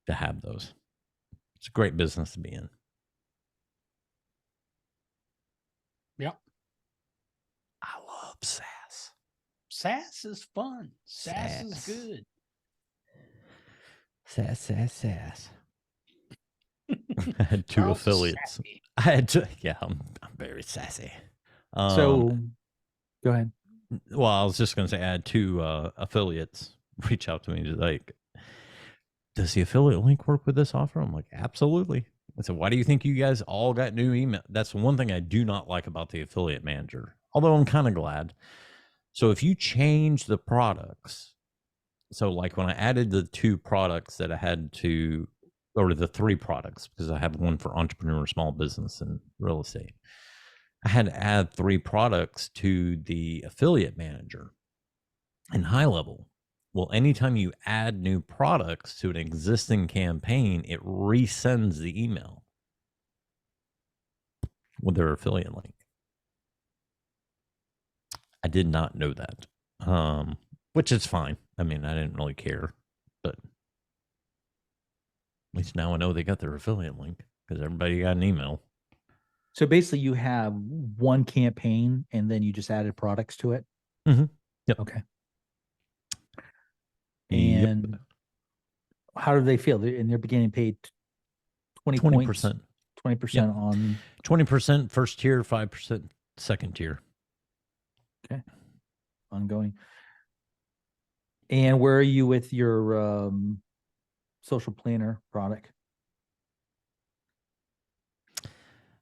S5: to have those. It's a great business to be in.
S1: Yep.
S5: I love SaaS.
S1: SaaS is fun. SaaS is good.
S5: SaaS. I had two
S1: Charles is
S5: affiliates.
S1: sassy.
S5: I had to, yeah, I'm very sassy.
S6: So go ahead.
S5: Well, I was just going to say I had two affiliates reach out to me like, does the affiliate link work with this offer? I'm like, absolutely. I said, why do you think you guys all got new email? That's one thing I do not like about the affiliate manager, although I'm kind of glad. So if you change the products, so like when I added the two products that I had to, or the three products, because I have one for entrepreneur, small business, and real estate, I had to add 3 products to the affiliate manager in HighLevel. Well, anytime you add new products to an existing campaign, it resends the email with their affiliate link. I did not know that, which is fine. I mean, I didn't really care, but at least now I know they got their affiliate link because everybody got an email.
S6: So basically you have one campaign and then you just added products to it?
S5: Mm-hmm. Yep.
S6: Okay. And how do they feel? And they're beginning paid 20 points. 20% on
S5: 20% first tier, 5% second tier.
S6: ongoing. And where are you with your social planner product?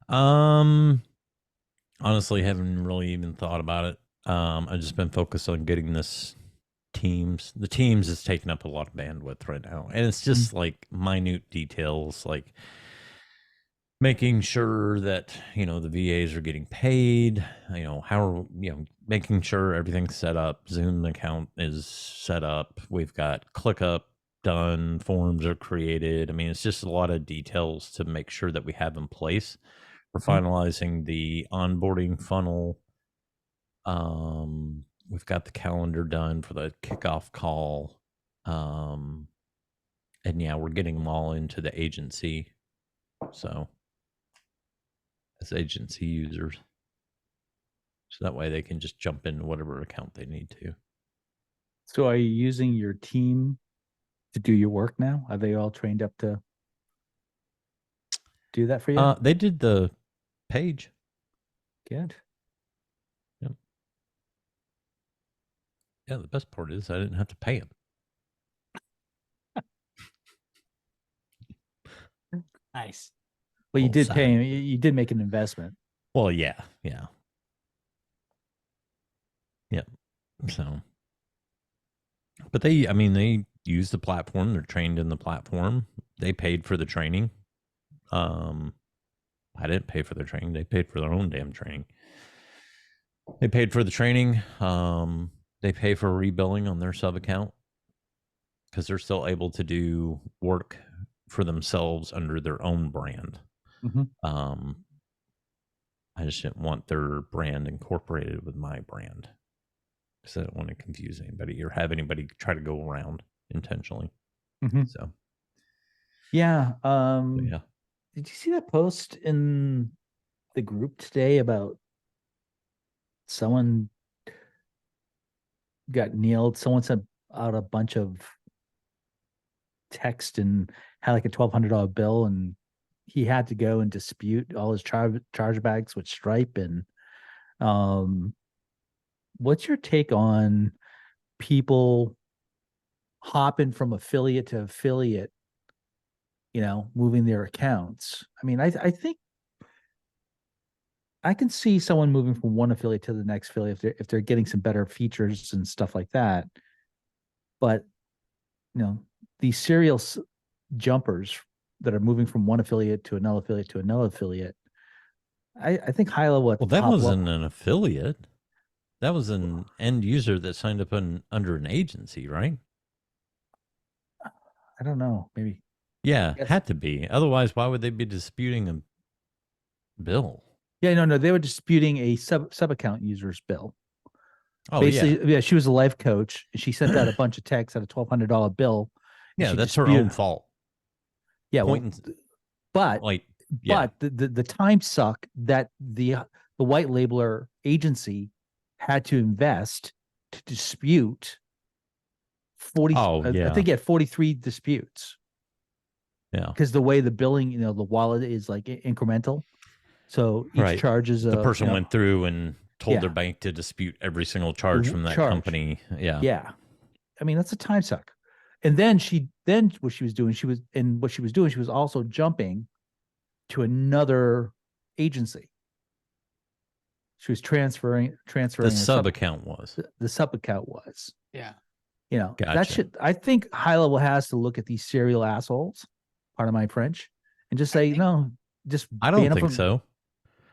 S5: Honestly, haven't really even thought about it. I've just been focused on getting this Teams. The Teams is taking up a lot of bandwidth right now, and it's just like minute details, like making sure that the VAs are getting paid. Making sure everything's set up. Zoom account is set up. We've got ClickUp done. Forms are created. I mean, it's just a lot of details to make sure that we have in place. We're finalizing the onboarding funnel. We've got the calendar done for the kickoff call. And yeah, we're getting them all into the agency. So as agency users. So that way they can just jump into whatever account they need to.
S6: So are you using your team to do your work now? Are they all trained up to do that for you?
S5: They did the page.
S6: Good.
S5: Yep. Yeah, the best part is I didn't have to pay them.
S1: Nice.
S6: Well, you
S5: Little
S6: did pay
S5: side.
S6: him. You did make an investment.
S5: Well, yeah. Yep. So, but they use the platform. They're trained in the platform. They paid for the training. I didn't pay for their training. They paid for their own damn training. They paid for the training. They pay for rebilling on their sub account because they're still able to do work for themselves under their own brand. I just didn't want their brand incorporated with my brand because I don't want to confuse anybody or have anybody try to go around intentionally. So
S6: Yeah.
S5: yeah.
S6: Did you see that post in the group today about someone got nailed? Someone sent out a bunch of text and had like a $1,200 bill, and he had to go and dispute all his chargebacks with Stripe. And what's your take on people hopping from affiliate to affiliate, moving their accounts? I mean, I think I can see someone moving from one affiliate to the next affiliate if they're getting some better features and stuff like that. But these serial jumpers that are moving from one affiliate to another affiliate to another affiliate, I think HighLevel.
S5: Well, that wasn't an affiliate. That was an end user that signed up under an agency, right?
S6: I don't know. Maybe.
S5: Yeah, it had to be. Otherwise, why would they be disputing a bill?
S6: Yeah, no. They were disputing a sub account user's bill.
S5: Oh,
S6: basically, yeah. She was a life coach. She sent out a bunch of texts at a $1,200 bill.
S5: Yeah, that's her own fault.
S6: Yeah, but the time suck that the white labeler agency had to invest to dispute 40. I think he had 43 disputes.
S5: Yeah,
S6: because the way the billing, the wallet is like incremental. So each charge is
S5: the person went through and told their bank to dispute every single charge from that company. Yeah.
S6: Yeah. I mean, that's a time suck. And then what she was doing, she was also jumping to another agency. She was transferring
S5: the sub account was.
S6: The sub account was.
S1: Yeah.
S6: Gotcha. That should, I think HighLevel has to look at these serial assholes, pardon my French, and just say,
S5: I don't think so.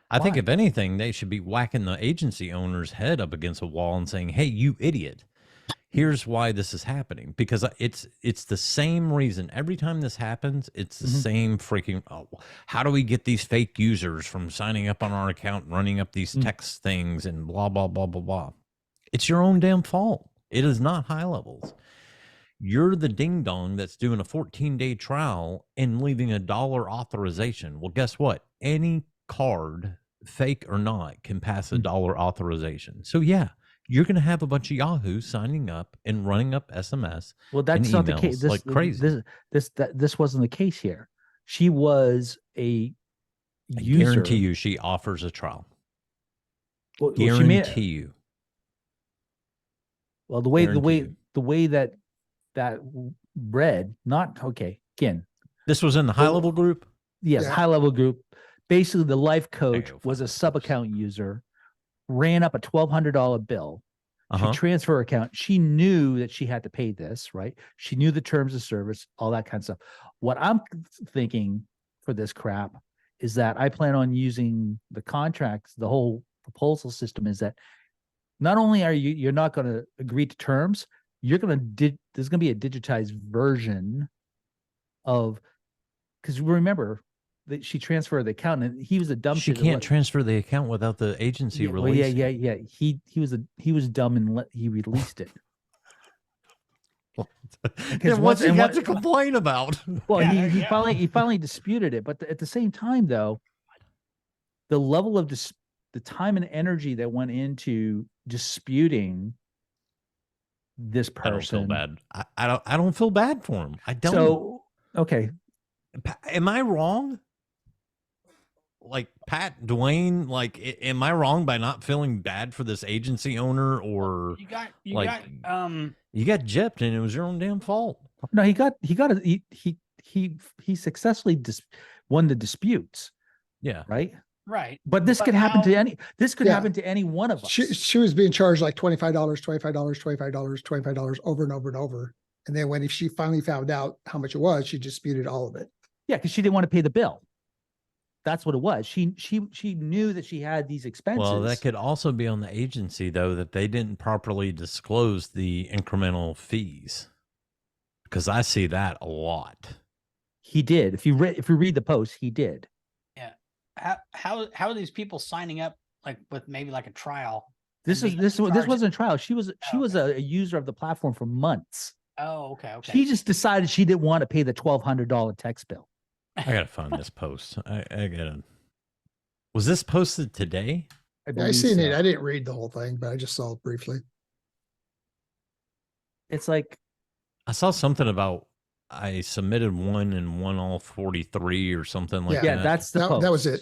S5: I think if anything, they should be whacking the agency owner's head up against a wall and saying, "Hey, you idiot. Here's why this is happening." Because it's the same reason. Every time this happens, it's the same freaking, how do we get these fake users from signing up on our account, running up these text things and blah, blah, blah, blah, blah. It's your own damn fault. It is not HighLevel's. You're the ding dong that's doing a 14-day trial and leaving $1 authorization. Well, guess what? Any card, fake or not, can pass $1 authorization. So yeah, you're going to have a bunch of yahoos signing up and running up SMS.
S6: Well, that's not the case.
S5: Like crazy.
S6: This wasn't the case here. She was a
S5: I
S6: user.
S5: guarantee you she offers a trial.
S6: Well,
S5: Guarantee you.
S6: Well, the
S5: Guarantee
S6: way that read, not okay. Again,
S5: this was in the high level group.
S6: yes,
S4: Yeah.
S6: high level group. Basically, the life
S5: Okay,
S6: coach
S5: we'll
S6: was
S5: find
S6: a
S5: this
S6: sub
S5: post.
S6: account user, ran up a $1,200 bill.
S5: Uh-huh.
S6: She transferred her account. She knew that she had to pay this, right? She knew the terms of service, all that kind of stuff. What I'm thinking for this crap is that I plan on using the contracts, the whole proposal system is that not only are you're not going to agree to terms, you're going to there's going to be a digitized version of, because remember that she transferred the account and he was a dumb
S5: She
S6: shit.
S5: can't transfer the account without the agency
S6: yeah, well,
S5: releasing.
S6: yeah. He was dumb and he released it.
S5: Then what's he got to complain about?
S6: Well,
S1: Yeah,
S6: he
S1: yeah.
S6: he finally disputed it, but at the same time, though, the level of the time and energy that went into disputing this person.
S5: I don't feel bad. I don't feel bad for him. I don't.
S6: So okay,
S5: am I wrong? Like Pat, Dwayne, like, am I wrong by not feeling bad for this agency owner, or you got gypped and it was your own damn fault?
S6: No, he successfully won the disputes.
S5: Yeah.
S6: Right.
S1: Right.
S6: But this could happen to any. This could
S4: Yeah.
S6: happen to any one of us.
S4: She was being charged like $25, $25 over and over and over. And then when she finally found out how much it was, she disputed all of it.
S6: Yeah, because she didn't want to pay the bill. That's what it was. She knew that she had these expenses.
S5: Well, that could also be on the agency, though, that they didn't properly disclose the incremental fees, because I see that a lot.
S6: He did. If you read the post, he did.
S1: Yeah. How are these people signing up like with maybe like a trial?
S6: This wasn't a trial. She was a user of the platform for months.
S1: Oh, okay.
S6: She just decided she didn't want to pay the $1,200 text bill.
S5: I gotta find this post. I gotta. Was this posted today?
S4: I seen it. I didn't read the whole thing, but I just saw it briefly.
S6: It's like
S5: I saw something about I submitted one and won all 43 or something like that.
S6: Yeah, that's the post.
S4: That was it.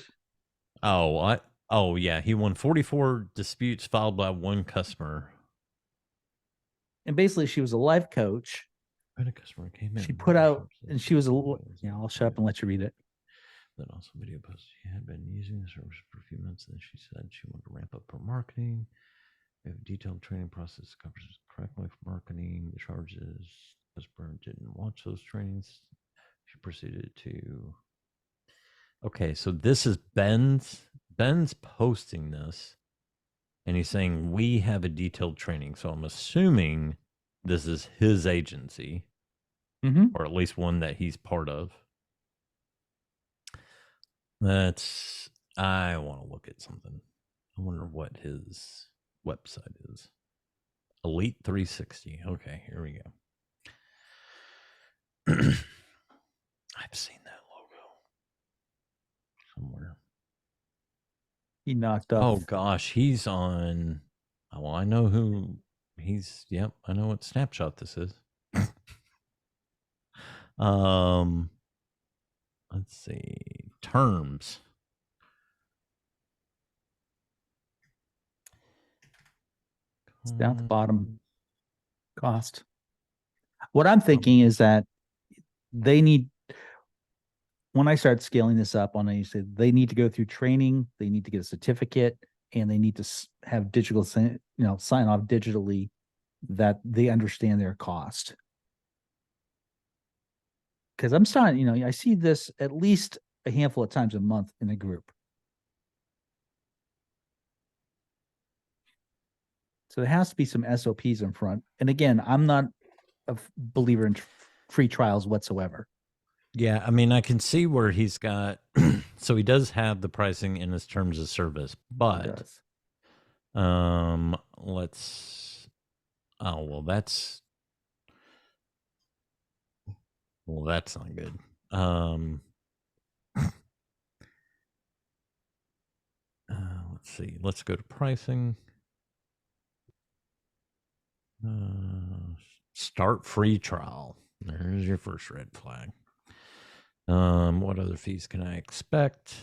S5: Oh, what? Oh, yeah. He won 44 disputes filed by one customer.
S6: And basically, she was a life coach.
S5: When a customer came in,
S6: she put out, and she was I'll shut up and let you read it.
S5: Then also video post. She had been using the service for a few months, and then she said she wanted to ramp up her marketing. We have a detailed training process that covers correctly for marketing. The charges. Customer didn't watch those trainings. She proceeded to. Okay, so this is Ben's posting this, and he's saying we have a detailed training. So I'm assuming this is his agency, or at least one that he's part of. I want to look at something. I wonder what his website is. Elite 360. Okay, here we go. I've seen that logo somewhere.
S6: He knocked off.
S5: Oh gosh, he's on. Well, I know who he's. Yep, I know what snapshot this is. Let's see. Terms.
S6: It's down at the bottom. Cost. What I'm thinking is that they need, when I start scaling this up, they need to go through training, they need to get a certificate, and they need to have digital, sign off digitally that they understand their cost. Because I'm starting, I see this at least a handful of times a month in a group. So there has to be some SOPs in front. And again, I'm not a believer in free trials whatsoever.
S5: Yeah, I mean, I can see where he's got, so he does have the pricing in his terms of service, but that's not good. Let's see. Let's go to pricing. Start free trial. There's your first red flag. What other fees can I expect?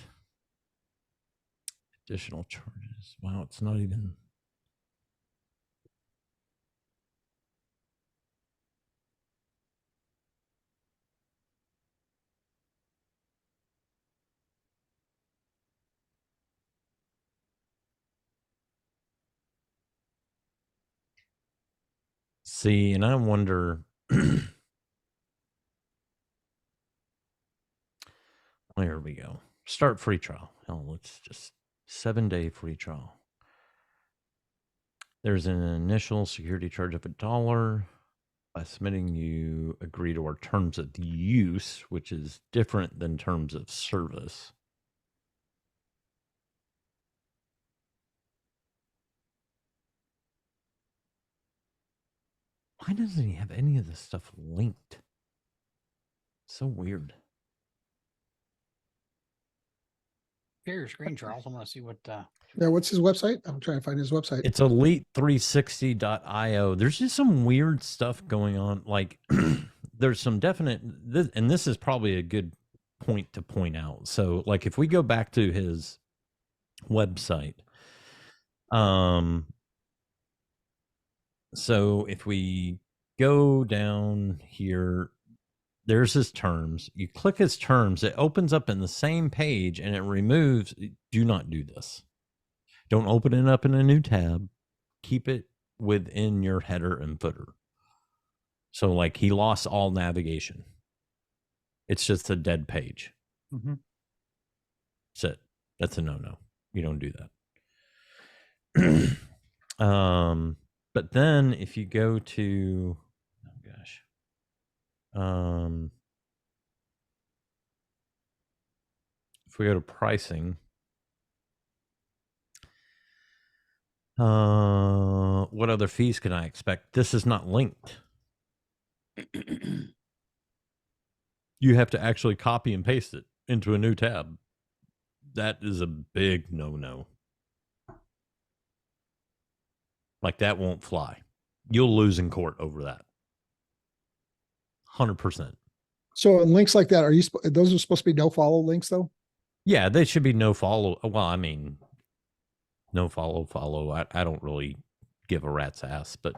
S5: Additional charges. Wow, it's not even. See, and I wonder. There we go. Start free trial. Hell, let's just 7-day free trial. There's an initial security charge of $1. By submitting, you agree to our terms of use, which is different than terms of service. Why doesn't he have any of this stuff linked? So weird.
S1: Share your screen, Charles. I want to see what.
S4: Yeah, what's his website? I'm trying to find his website.
S5: It's elite360.io. There's just some weird stuff going on. Like there's some definite, and this is probably a good point to point out. So like if we go back to his website, so if we go down here, there's his terms. You click his terms, it opens up in the same page and it removes, do not do this. Don't open it up in a new tab. Keep it within your header and footer. So like he lost all navigation. It's just a dead page.
S6: Mm-hmm.
S5: That's it. That's a no-no. You don't do that. But then if you go to, oh gosh. If we go to pricing, what other fees can I expect? This is not linked. You have to actually copy and paste it into a new tab. That is a big no-no. Like that won't fly. You'll lose in court over that. 100%.
S4: So links like that, those are supposed to be no follow links though?
S5: Yeah, they should be no follow. Well, I mean, no follow. I don't really give a rat's ass, but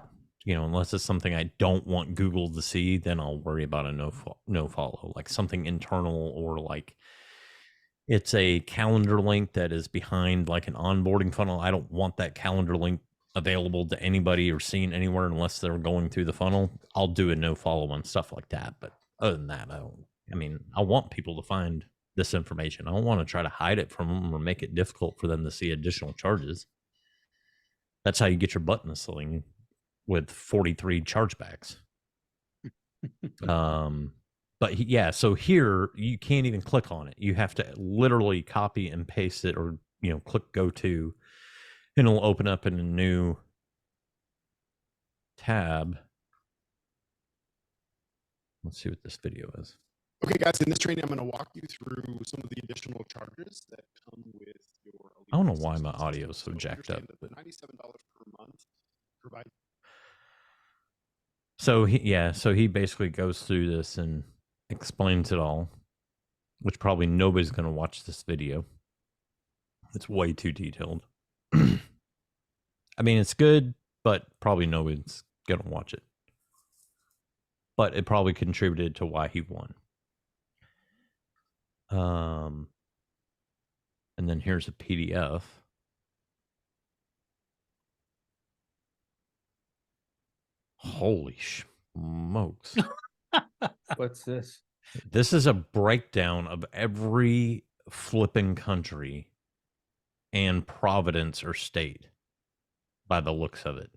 S5: you know, unless it's something I don't want Google to see, then I'll worry about a no follow, like something internal or like it's a calendar link that is behind like an onboarding funnel. I don't want that calendar link available to anybody or seen anywhere unless they're going through the funnel. I'll do a no follow on stuff like that. But other than that, I want people to find this information. I don't want to try to hide it from them or make it difficult for them to see additional charges. That's how you get your butt in the sling with 43 chargebacks. But yeah, so here you can't even click on it. You have to literally copy and paste it, or click go to, and it'll open up in a new tab. Let's see what this video is.
S9: Okay, guys, in this training, I'm going to walk you through some of the additional charges that come with your.
S5: I don't know why my audio is so jacked up.
S9: The $97 per month provide.
S5: So he basically goes through this and explains it all, which probably nobody's going to watch this video. It's way too detailed. I mean, it's good, but probably nobody's going to watch it. But it probably contributed to why he won. And then here's a PDF. Holy smokes.
S6: What's this?
S5: This is a breakdown of every flipping country and province or state by the looks of it.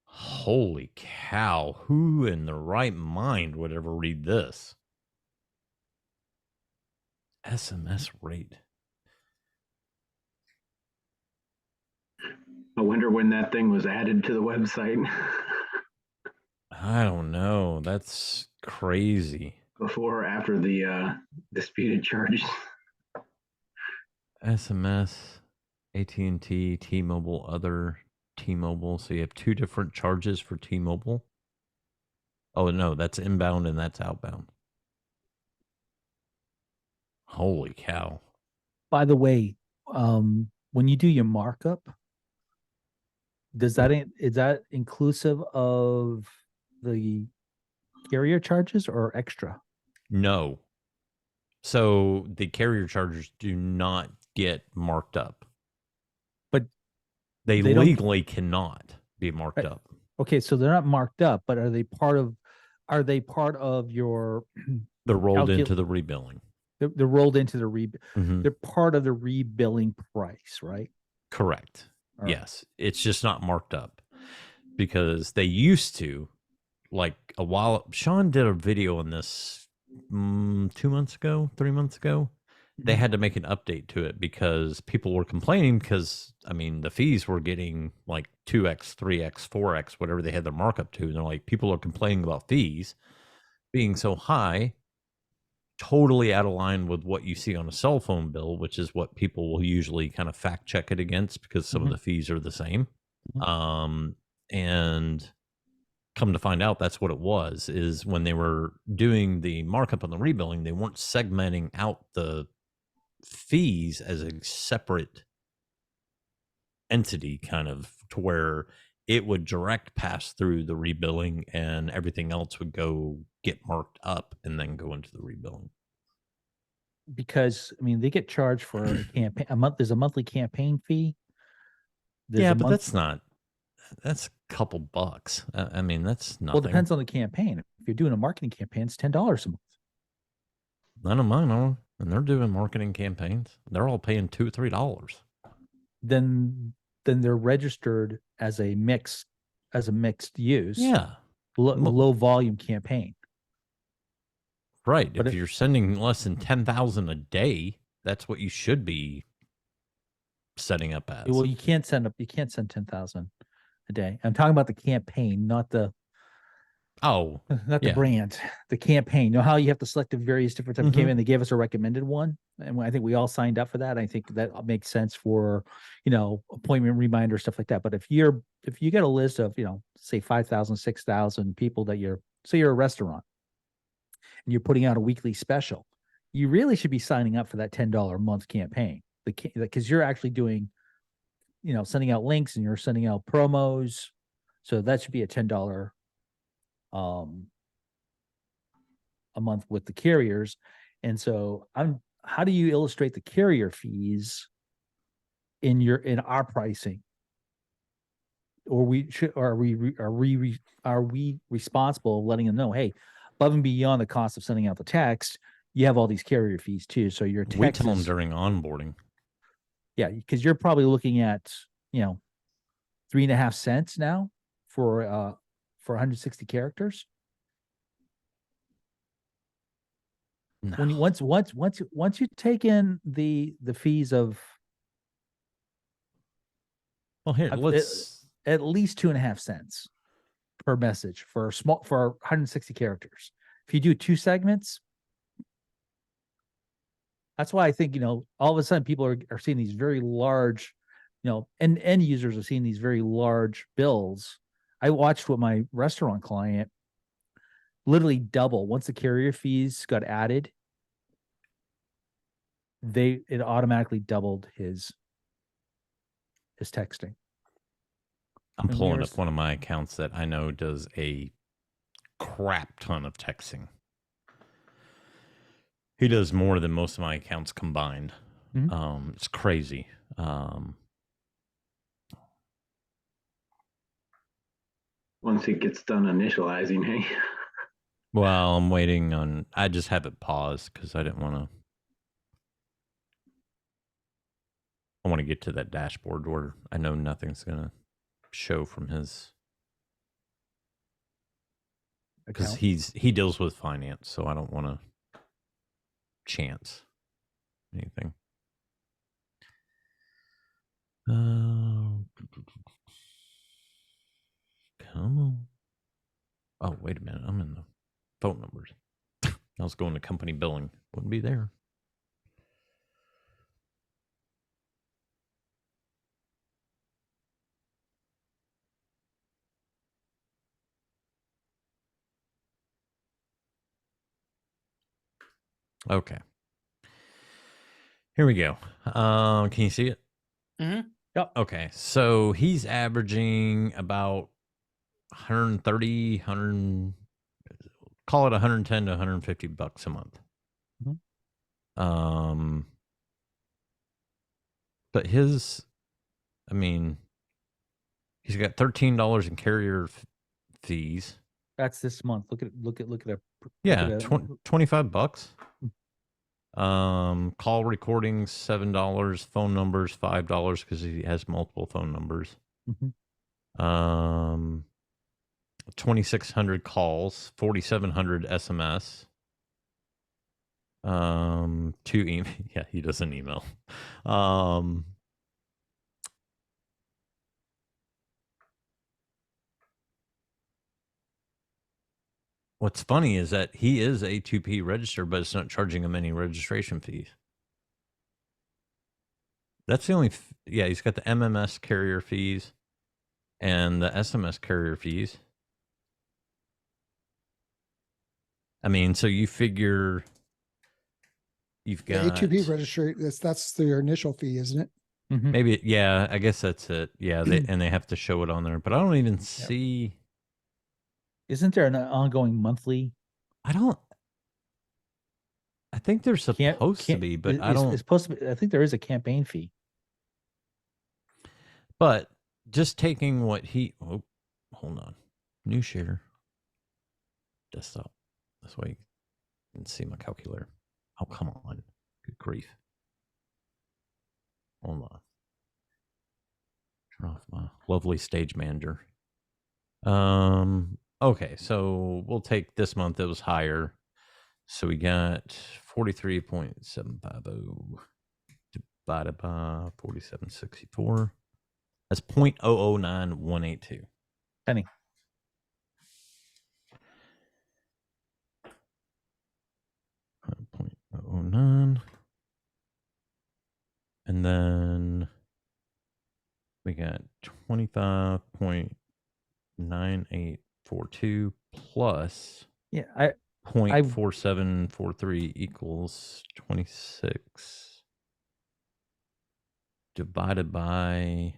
S5: Holy cow. Who in their right mind would ever read this? SMS rate.
S3: I wonder when that thing was added to the website.
S5: I don't know. That's crazy.
S3: Before or after the disputed charges.
S5: SMS, AT&T, T-Mobile, other T-Mobile. So you have two different charges for T-Mobile. Oh, no, that's inbound and that's outbound. Holy cow.
S6: By the way, when you do your markup, is that inclusive of the carrier charges or extra?
S5: No. So the carrier charges do not get marked up.
S6: But
S5: they
S6: they don't-
S5: legally cannot be marked up.
S6: Okay, so they're not marked up, but are they part of your
S5: They're rolled
S6: calcul-
S5: into the rebilling.
S6: they're rolled into the
S5: Mhm.
S6: they're part of the rebilling price, right?
S5: Correct.
S6: All right.
S5: Yes. It's just not marked up because they used to, like a while. Sean did a video on this 2 months ago, 3 months ago. They had to make an update to it because people were complaining because, I mean, the fees were getting like 2x, 3x, 4x, whatever they had their markup to. And they're like, people are complaining about fees being so high, totally out of line with what you see on a cell phone bill, which is what people will usually kind of fact check it against because some of the fees are the same. And come to find out, that's what it was, is when they were doing the markup on the rebilling, they weren't segmenting out the fees as a separate entity, kind of to where it would direct pass through the rebilling and everything else would go get marked up and then go into the rebilling.
S6: Because I mean, they get charged for a campaign a month. There's a monthly campaign fee.
S5: Yeah, but that's a couple bucks. I mean, that's nothing.
S6: Well, it depends on the campaign. If you're doing a marketing campaign, it's $10 a month.
S5: None of mine are, and they're doing marketing campaigns. They're all paying $2 or $3.
S6: Then they're registered as a mixed use.
S5: Yeah,
S6: low volume campaign.
S5: Right. But if you're sending less than 10,000 a day, that's what you should be setting up as.
S6: Well, you can't send 10,000 a day. I'm talking about the campaign, not the the brand, the campaign. You know how you have to select the various different type of campaign? They gave us a recommended one, and I think we all signed up for that. I think that makes sense for, appointment reminder, stuff like that. But if you get a list of, say 5,000, 6,000 people that say you're a restaurant and you're putting out a weekly special, you really should be signing up for that $10 a month campaign, because you're actually doing, sending out links and you're sending out promos. So that should be a $10 a month with the carriers. And so how do you illustrate the carrier fees in our pricing? Or are we responsible of letting them know, hey, above and beyond the cost of sending out the text, you have all these carrier fees too. So your text,
S5: we tell them during onboarding.
S6: Yeah, because you're probably looking at 3.5 cents now for 160 characters.
S5: No.
S6: When you once you take in the fees of,
S5: well, here let's
S6: at least 2.5 cents per message for 160 characters. If you do 2 segments, that's why I think, all of a sudden people are seeing these very large, and end users are seeing these very large bills. I watched what my restaurant client literally double once the carrier fees got added. It automatically doubled his texting.
S5: I'm pulling up one of my accounts that I know does a crap ton of texting. He does more than most of my accounts combined. It's crazy.
S3: Once it gets done initializing, hey.
S5: Well, I'm waiting on. I just have it paused because I didn't want to. I want to get to that dashboard where I know nothing's gonna show from his. Because he deals with finance, so I don't want to chance anything. Come on. Oh, wait a minute. I'm in the phone numbers. I was going to company billing. Wouldn't be there. Okay. Here we go. Can you see it?
S1: Mm-hmm.
S5: Yep. Okay. So he's averaging about 130, 100, call it 110 to 150 bucks a month.
S6: Mhm.
S5: But his, I mean, he's got $13 in carrier fees.
S6: That's this month. Look at a
S5: Yeah, 25 bucks. Call recordings $7, phone numbers $5 because he has multiple phone numbers.
S6: Mhm.
S5: 2,600 calls, 4,700 SMS. 2 email. Yeah, he doesn't email. What's funny is that he is A2P registered, but it's not charging him any registration fees. That's the only, yeah, he's got the MMS carrier fees and the SMS carrier fees. I mean, so you figure you've
S4: The
S5: got
S4: A2P registry, that's their initial fee, isn't it?
S6: Mhm.
S5: maybe, yeah, I guess that's it. Yeah, and they have to show it on there, but I don't even see.
S6: Isn't there an ongoing monthly?
S5: I think they're supposed to be, but I don't.
S6: It's supposed to be. I think there is a campaign fee.
S5: But just taking what he, oh, hold on, new share, desktop. This way you can see my calculator. Oh, come on, good grief. Hold on. Turn off my lovely stage manager. Okay, so we'll take this month. It was higher. So we got 43.750 divided by 4764. That's 0.009182.
S6: Penny.
S5: .009. And then we got 25.9842 plus
S6: Yeah,
S5: 0.4743 equals 26 divided by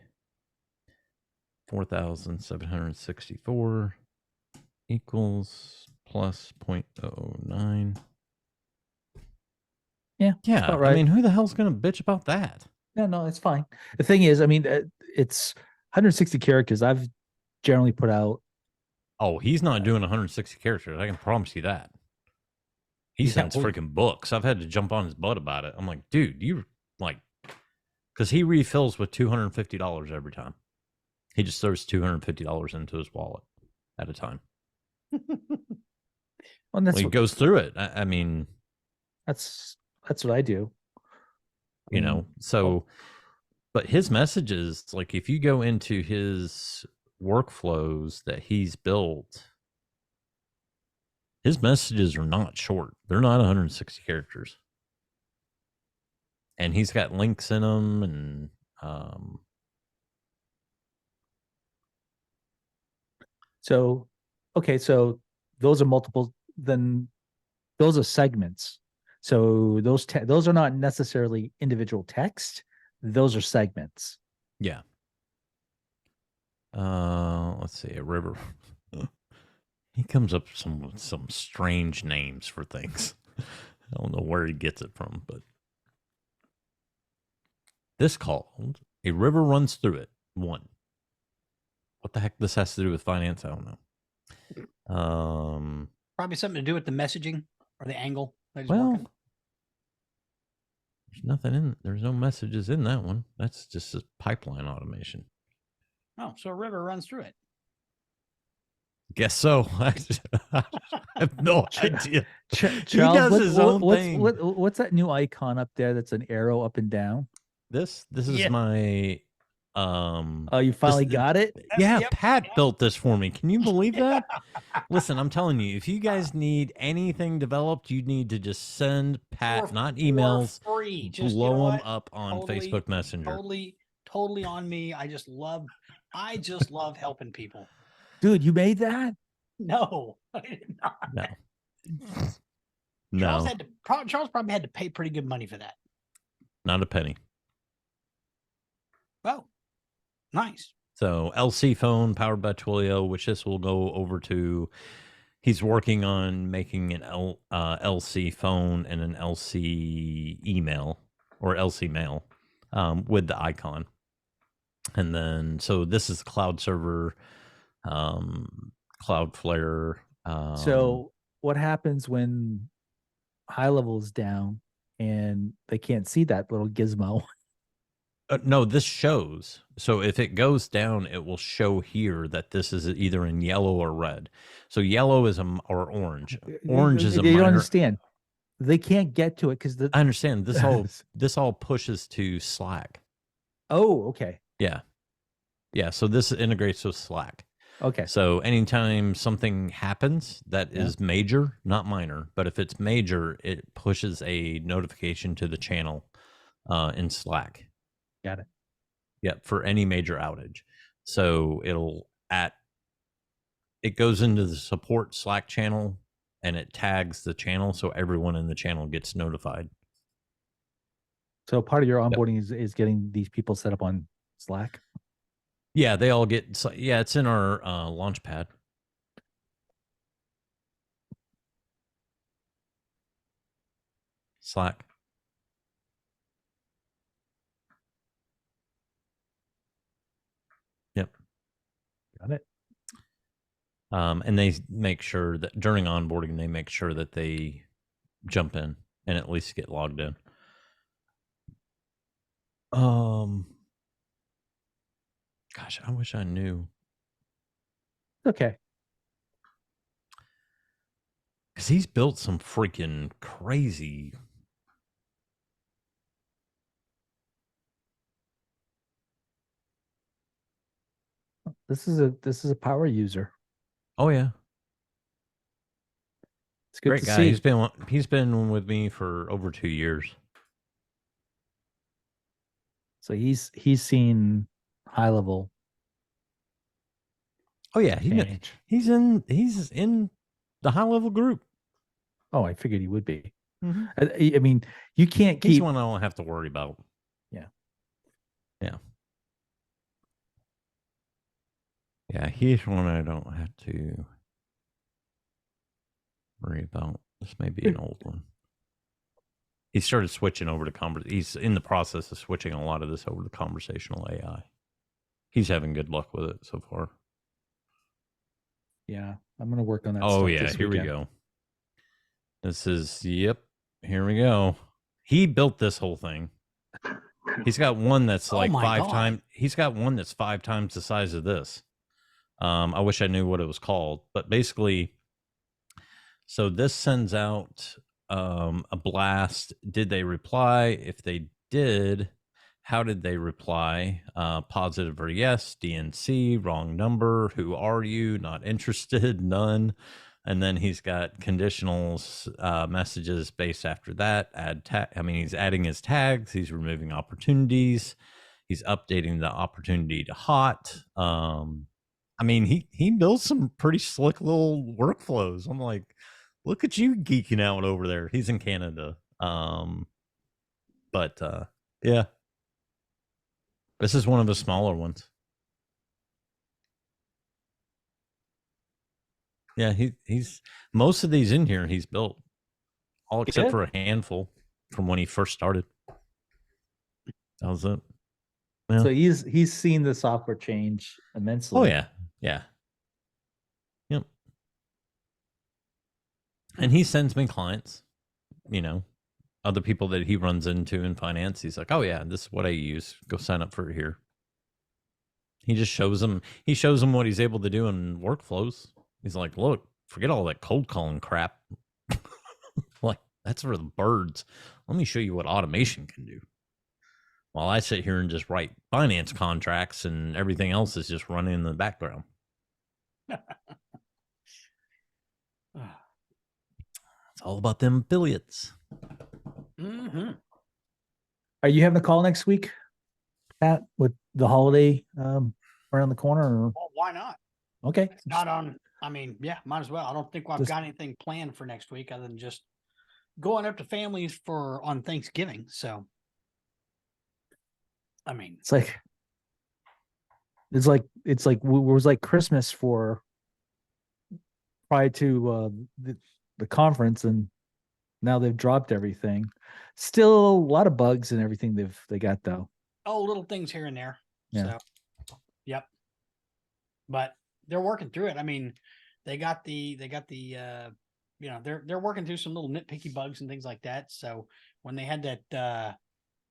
S5: 4,764 equals plus 0.009.
S6: Yeah.
S5: Yeah.
S6: Right.
S5: I mean, who the hell's going to bitch about that?
S6: No, it's fine. The thing is, I mean, it's 160 characters. I've generally put out.
S5: Oh, he's not doing 160 characters. I can promise you that. He sends freaking books. I've had to jump on his butt about it. I'm like, dude, you like, because he refills with $250 every time. He just throws $250 into his wallet at a time.
S6: Well,
S5: He goes through it. I mean,
S6: that's what I do.
S5: You know, so, but his messages, like if you go into his workflows that he's built, his messages are not short. They're not 160 characters. And he's got links in them and,
S6: so, okay, so those are multiple, then those are segments. So those are not necessarily individual text. Those are segments.
S5: Yeah. Let's see, a river. He comes up with some strange names for things. I don't know where he gets it from, but this called a river runs through it. 1. What the heck this has to do with finance? I don't know.
S1: Probably something to do with the messaging or the angle.
S5: Well, there's nothing in. There's no messages in that one. That's just a pipeline automation.
S1: Oh, so a river runs through it.
S5: Guess so. I have no idea.
S6: Charles,
S5: he does his own thing.
S6: What's that new icon up there? That's an arrow up and down.
S5: This is my.
S6: Oh, you finally got it?
S5: Yeah, Pat built this for me. Can you believe that? Listen, I'm telling you, if you guys need anything developed, you need to just send Pat, not emails,
S1: free. Just
S5: blow them up on Facebook Messenger.
S1: Totally on me. I just love helping people.
S6: Dude, you made that?
S1: No, I did not.
S5: No.
S1: Charles probably had to pay pretty good money for that.
S5: not a penny.
S1: Oh, nice.
S5: So LC phone powered by Twilio, which this will go over to. He's working on making an LC phone and an LC email or LC mail with the icon. And then, so this is cloud server, Cloudflare.
S6: So what happens when HighLevel is down and they can't see that little gizmo?
S5: No, this shows. So if it goes down, it will show here that this is either in yellow or red. So yellow is or orange. Orange is a
S6: They
S5: minor.
S6: don't understand. They can't get to it because the.
S5: I understand. This all pushes to Slack.
S6: Oh, okay.
S5: Yeah. Yeah. So this integrates with Slack.
S6: Okay.
S5: So anytime something happens that is major, not minor, but if it's major, it pushes a notification to the channel in Slack.
S6: Got it.
S5: Yep, for any major outage. So it goes into the support Slack channel and it tags the channel so everyone in the channel gets notified.
S6: So part of your onboarding is getting these people set up on Slack.
S5: Yeah, they all get. Yeah, it's in our Launchpad. Slack. Yep.
S6: Got it.
S5: And they make sure that during onboarding, they make sure that they jump in and at least get logged in. Gosh, I wish I knew.
S6: Okay.
S5: Because he's built some freaking crazy.
S6: This is a power user.
S5: Oh yeah,
S6: It's good
S5: great
S6: to
S5: guy.
S6: see.
S5: He's been with me for over 2 years.
S6: So he's seen HighLevel.
S5: Oh yeah,
S6: change.
S5: he's in the HighLevel group.
S6: Oh, I figured he would be.
S5: Mm-hmm.
S6: I mean, you can't
S5: He's
S6: keep.
S5: one I don't have to worry about.
S6: Yeah.
S5: Yeah. Yeah, he's one I don't have to worry about. This may be an old one. He started switching over to he's in the process of switching a lot of this over to conversational AI. He's having good luck with it so far.
S6: Yeah, I'm going to work on that.
S5: Oh
S6: stuff
S5: yeah,
S6: this
S5: here we
S6: weekend.
S5: go. This is, yep, here we go. He built this whole thing. He's got one that's like he's got one that's 5 times the size of this. I wish I knew what it was called, but basically, so this sends out a blast. Did they reply? If they did, how did they reply? Positive or yes, DNC, wrong number, who are you, not interested, none. And then he's got conditionals, messages based after that. He's adding his tags. He's removing opportunities. He's updating the opportunity to hot. He builds some pretty slick little workflows. I'm like, look at you geeking out over there. He's in Canada. Yeah. This is one of the smaller ones. Yeah, he's most of these in here he's built. All except for a handful from when he first started. That was it. Yeah.
S6: So he's seen the software change immensely.
S5: Oh yeah. Yeah. Yep. And he sends me clients, other people that he runs into in finance. He's like, oh yeah, this is what I use. Go sign up for it here. He just shows them what he's able to do in workflows. He's like, look, forget all that cold calling crap. Like, that's for the birds. Let me show you what automation can do. While I sit here and just write finance contracts and everything else is just running in the background. It's all about them affiliates.
S1: Mm-hmm.
S6: Are you having a call next week, Pat, with the holiday around the corner? Or?
S1: Well, why not?
S6: Okay.
S1: It's not on. Yeah, might as well. I don't think I've got anything planned for next week other than just going up to families on Thanksgiving. So I mean,
S6: It's like it was like Christmas for prior to the conference, and now they've dropped everything. Still a lot of bugs and everything they got though.
S1: oh, little things here and there.
S6: Yeah.
S1: So, yep. But they're working through it. I mean, they got the you know, they're working through some little nitpicky bugs and things like that. So when they had that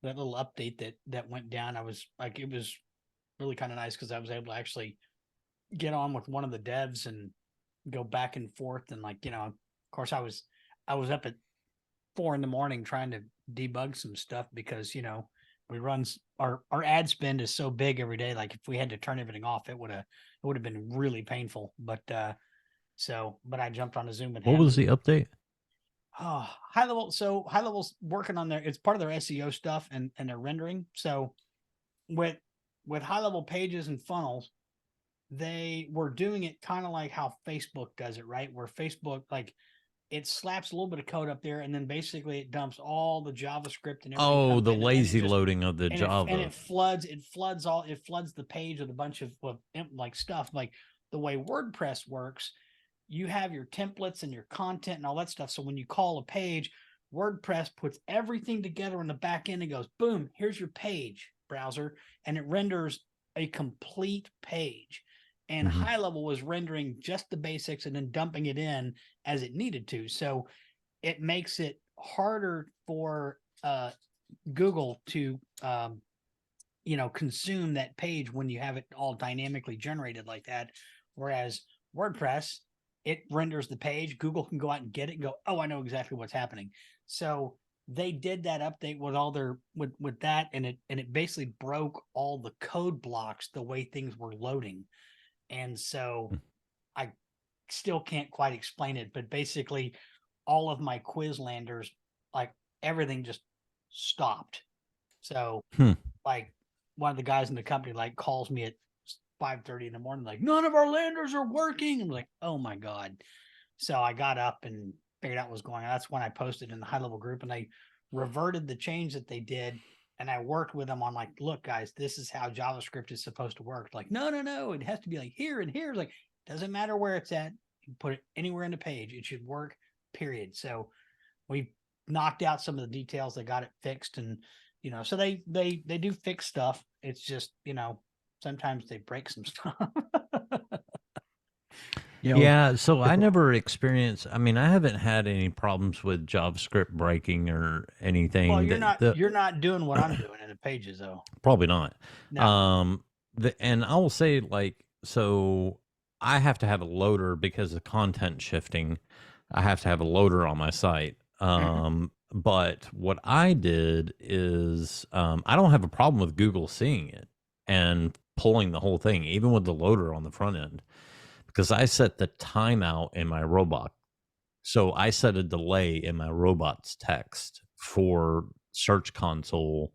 S1: little update that went down, I was like, it was really kind of nice because I was able to actually get on with one of the devs and go back and forth. And like, you know, of course I was up at 4 a.m. trying to debug some stuff because, you know, we run our ad spend is so big every day. Like if we had to turn everything off, it would have been really painful. But but I jumped on a Zoom with him.
S5: What was the update?
S1: Oh, HighLevel. So HighLevel's working on it's part of their SEO stuff and their rendering. So with HighLevel pages and funnels, they were doing it kind of like how Facebook does it, right? Where Facebook, like, it slaps a little bit of code up there and then basically it dumps all the JavaScript and everything.
S5: Oh,
S1: comes
S5: the
S1: in, and then
S5: lazy loading of the
S1: and
S5: Java.
S1: it floods the page with a bunch of like stuff. Like the way WordPress works, you have your templates and your content and all that stuff. So when you call a page, WordPress puts everything together in the back end and goes, boom, here's your page, browser, and it renders a complete page. And
S5: Mhm.
S1: HighLevel was rendering just the basics and then dumping it in as it needed to. So it makes it harder for Google to you know, consume that page when you have it all dynamically generated like that. Whereas WordPress, it renders the page. Google can go out and get it and go, oh, I know exactly what's happening. So they did that update with all their with that, and it basically broke all the code blocks the way things were loading. And so I still can't quite explain it, but basically all of my Quizlanders, like everything just stopped. So like one of the guys in the company like calls me at 5:30 in the morning, like, none of our landers are working. I'm like, oh my God. So I got up and figured out what was going on. That's when I posted in the HighLevel group and I reverted the change that they did. And I worked with them on like, look, guys, this is how JavaScript is supposed to work. Like, no, it has to be like here and here. It's like, doesn't matter where it's at. You can put it anywhere in the page. It should work, period. So we knocked out some of the details. They got it fixed. And, you know, so they do fix stuff. It's just, you know, sometimes they break some stuff.
S6: You know,
S5: Yeah, so I never experienced. I mean, I haven't had any problems with JavaScript breaking or anything.
S1: Well,
S5: that
S1: you're not doing what I'm doing in the pages though.
S5: Probably not.
S1: No.
S5: And I will say, like, so I have to have a loader because of content shifting. I have to have a loader on my site. But what I did is, I don't have a problem with Google seeing it and pulling the whole thing, even with the loader on the front end, because I set the timeout in my robot. So I set a delay in my robot's text for Search Console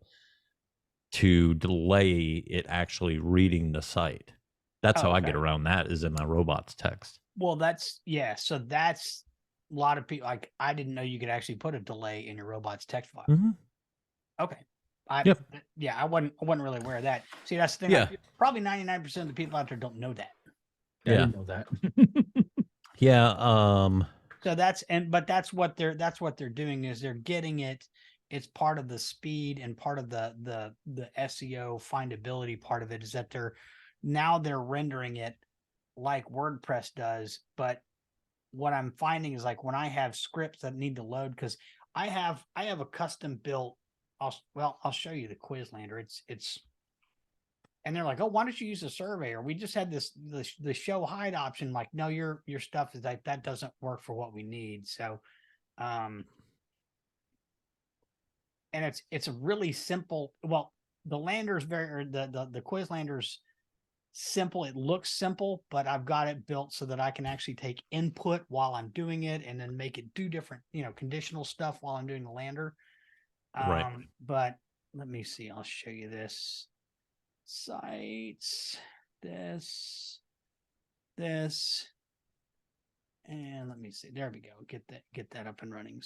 S5: to delay it actually reading the site. That's how I get around that, is in my robot's text.
S1: Well, so that's a lot of people, like, I didn't know you could actually put a delay in your robot's text file. Okay. I wasn't really aware of that. See, that's the thing.
S5: Yeah.
S1: Probably 99% of the people out there don't know that.
S6: I didn't know that.
S5: Yeah.
S1: So that's what they're doing is they're getting it. It's part of the speed and part of the SEO findability part of it is that they're rendering it like WordPress does. But what I'm finding is, like, when I have scripts that need to load, because I have a custom built, I'll show you the Quizlander. It's and they're like, oh, why don't you use a surveyor? We just had the show hide option. Like, no, your stuff is like, that doesn't work for what we need. So, and it's a really simple. Well, the lander's the Quizlander's simple. It looks simple, but I've got it built so that I can actually take input while I'm doing it and then make it do different, conditional stuff while I'm doing the lander.
S5: Right.
S1: But let me see. I'll show you this. Sites, this, and let me see. There we go. Get that up and running.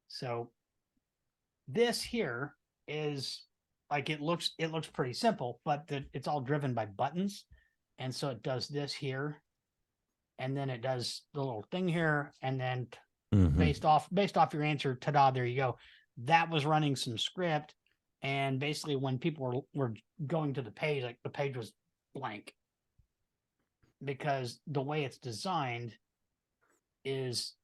S1: So this here is like it looks pretty simple, but it's all driven by buttons. And so it does this here, and then it does the little thing here, and then
S5: Mhm.
S1: based off your answer, ta-da, there you go. That was running some script, and basically when people were going to the page, like the page was blank, because the way it's designed is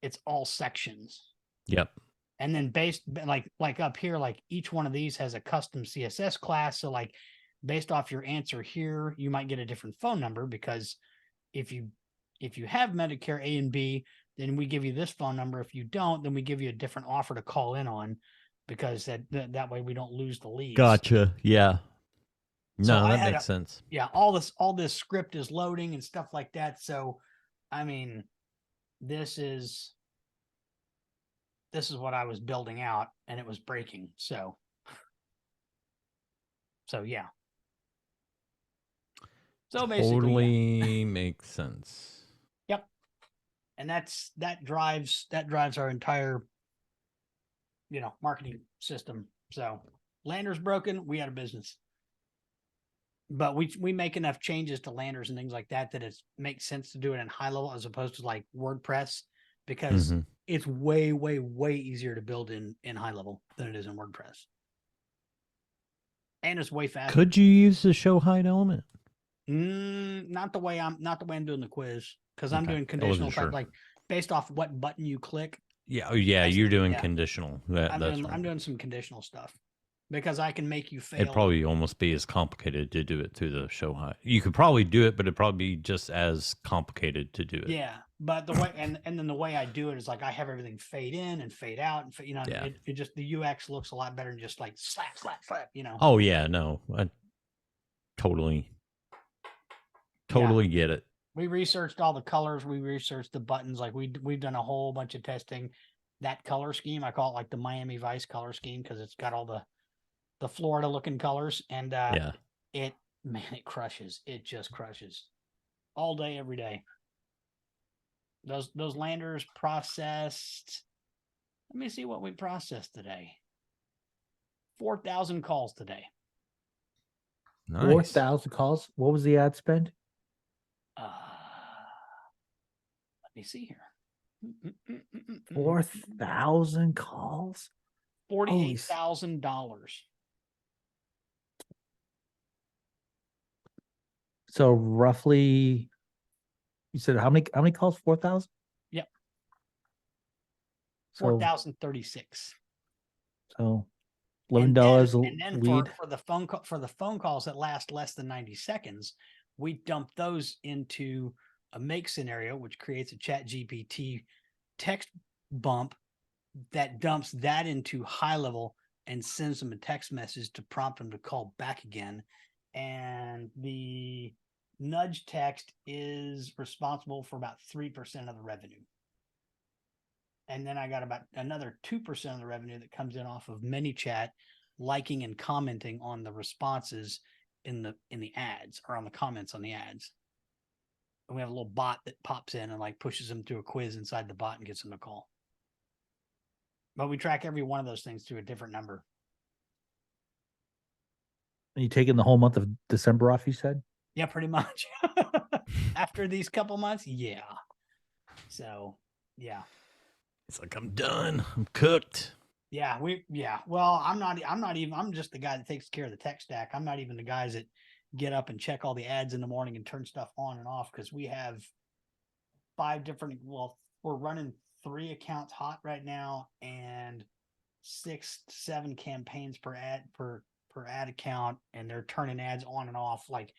S1: it's all sections.
S5: Yep.
S1: And then based like up here, like each one of these has a custom CSS class. So like based off your answer here, you might get a different phone number, because if you have Medicare A and B, then we give you this phone number. If you don't, then we give you a different offer to call in on, because that way we don't lose the leads.
S5: Gotcha. Yeah.
S1: So
S5: No,
S1: I
S5: that
S1: had
S5: makes sense.
S1: Yeah, all this script is loading and stuff like that. So I mean, this is what I was building out, and it was breaking. So yeah. So basically, yeah.
S5: Totally makes sense.
S1: Yep. And that drives our entire, marketing system. So Lander's broken, we out of business. But we make enough changes to Landers and things like that it makes sense to do it in HighLevel as opposed to like WordPress, because
S5: Mhm.
S1: it's way, way, way easier to build in HighLevel than it is in WordPress. And it's way faster.
S5: Could you use the show hide element?
S1: Not the way I'm doing the quiz, because I'm
S5: Okay.
S1: doing
S5: I
S1: conditional
S5: wasn't
S1: type,
S5: sure.
S1: like based off what button you click.
S5: Yeah. Oh, yeah.
S1: That's-
S5: You're doing
S1: yeah.
S5: conditional. That's
S1: I'm
S5: right.
S1: doing some conditional stuff, because I can make you fail.
S5: It'd probably almost be as complicated to do it through the show hide. You could probably do it, but it'd probably be just as complicated to do it.
S1: Yeah, but the way and then the way I do it is like I have everything fade in and fade out, and
S5: Yeah.
S1: it just, the UX looks a lot better than just like slap, slap, slap.
S5: Oh yeah. No. I totally get it.
S1: We researched all the colors. We researched the buttons. Like we've done a whole bunch of testing. That color scheme, I call it like the Miami Vice color scheme, because it's got all the Florida looking colors, and
S5: Yeah.
S1: it crushes. It just crushes all day, every day. Those Landers processed. Let me see what we processed today. 4,000 calls today.
S5: Nice.
S6: 4,000 calls. What was the ad spend?
S1: Let me see here.
S6: 4,000 calls.
S1: $48,000.
S6: So roughly, you said how many calls? 4,000.
S1: Yep.
S6: So
S1: 4,036.
S6: so $11
S1: And then
S6: lead.
S1: for the phone calls that last less than 90 seconds, we dump those into a make scenario, which creates a ChatGPT text bump that dumps that into HighLevel and sends them a text message to prompt them to call back again. And the nudge text is responsible for about 3% of the revenue. And then I got about another 2% of the revenue that comes in off of ManyChat, liking and commenting on the responses in the ads, or on the comments on the ads. And we have a little bot that pops in and like pushes them through a quiz inside the bot and gets them to call. But we track every one of those things to a different number.
S6: Are you taking the whole month of December off, you said?
S1: Yeah, pretty much. After these couple months, yeah. So, yeah.
S5: It's like, I'm done. I'm cooked.
S1: Yeah, well, I'm just the guy that takes care of the tech stack. I'm not even the guys that get up and check all the ads in the morning and turn stuff on and off, because we have 5 different, we're running 3 accounts hot right now, and 6 to 7 campaigns per ad account, and they're turning ads on and off, like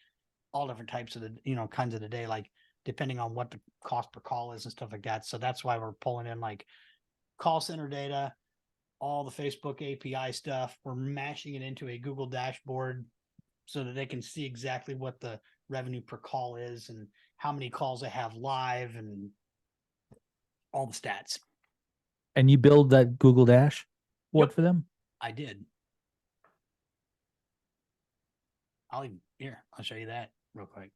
S1: all different types of the kinds of the day, like depending on what the cost per call is and stuff like that. So that's why we're pulling in like call center data, all the Facebook API stuff. We're mashing it into a Google dashboard so that they can see exactly what the revenue per call is and how many calls they have live and all the stats.
S6: And you build that Google dashboard
S1: Yep.
S6: for them?
S1: I did. I'll show you that real quick.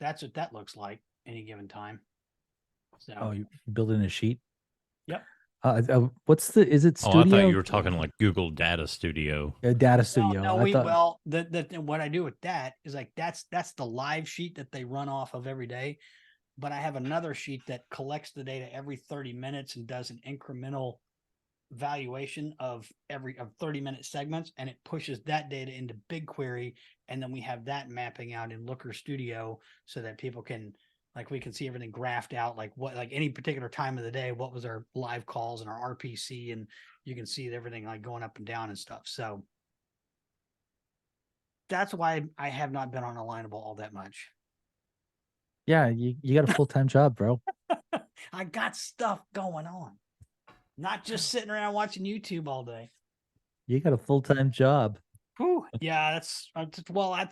S1: That's what that looks like any given time. So
S6: Oh, you build in a sheet?
S1: Yep.
S6: Is it
S5: Oh, I
S6: Studio?
S5: thought you were talking like Google Data Studio.
S6: Data Studio.
S1: No,
S6: I thought,
S1: well, what I do with that is like that's the live sheet that they run off of every day. But I have another sheet that collects the data every 30 minutes and does an incremental valuation of 30-minute segments, and it pushes that data into BigQuery, and then we have that mapping out in Looker Studio so that people can, like, we can see everything graphed out, like what, like any particular time of the day, what was our live calls and our RPC, and you can see everything like going up and down and stuff. So that's why I have not been on Alignable all that much.
S6: yeah, you got a full-time job, bro.
S1: I got stuff going on, not just sitting around watching YouTube all day.
S6: You got a full-time job.
S1: Whew. Yeah, that's